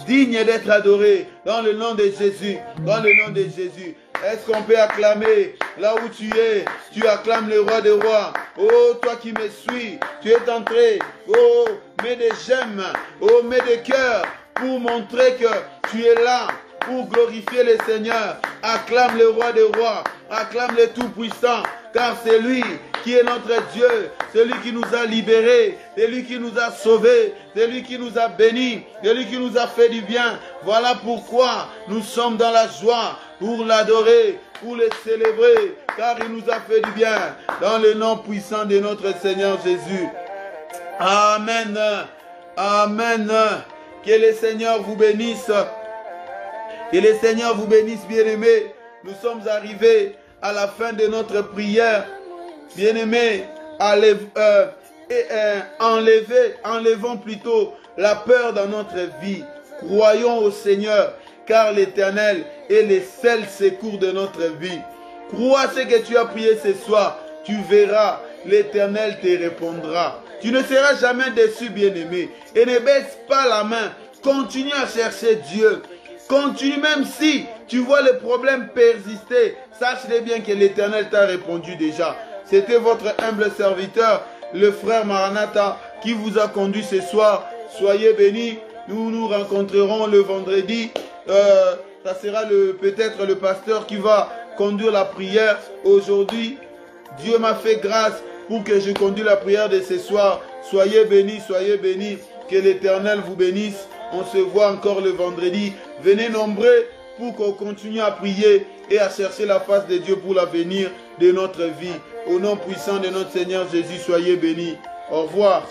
digne d'être adoré dans le nom de Jésus, dans le nom de Jésus. Est-ce qu'on peut acclamer là où tu es? Tu acclames le roi des rois, Oh, toi qui me suis, tu es entré. Oh, mets des j'aime. Oh, mets des cœurs pour montrer que tu es là, pour glorifier le Seigneur. Acclame le roi des rois, acclame le Tout-Puissant, car c'est lui qui est notre Dieu, c'est lui qui nous a libérés, c'est lui qui nous a sauvés, c'est lui qui nous a bénis, c'est lui qui nous a fait du bien. Voilà pourquoi nous sommes dans la joie pour l'adorer, pour le célébrer, car il nous a fait du bien, dans le nom puissant de notre Seigneur Jésus. Amen. Amen. Que le Seigneur vous bénisse. Que le Seigneur vous bénisse, bien-aimés. Nous sommes arrivés à la fin de notre prière. Bien-aimés, enlevons plutôt la peur dans notre vie. Croyons au Seigneur, car l'Éternel est le seul secours de notre vie. Crois ce que tu as prié ce soir. Tu verras, l'Éternel te répondra. Tu ne seras jamais déçu, bien-aimé. Et ne baisse pas la main. Continue à chercher Dieu. Continue, même si tu vois le problème persister. Sache-le bien que l'Éternel t'a répondu déjà. C'était votre humble serviteur, le frère Maranatha, qui vous a conduit ce soir. Soyez bénis. Nous nous rencontrerons le vendredi. Ça sera peut-être le pasteur qui va conduire la prière. Aujourd'hui, Dieu m'a fait grâce pour que je conduise la prière de ce soir. Soyez bénis, soyez bénis. Que l'Éternel vous bénisse. On se voit encore le vendredi. Venez nombreux pour qu'on continue à prier et à chercher la face de Dieu pour l'avenir de notre vie. Au nom puissant de notre Seigneur Jésus, soyez bénis. Au revoir.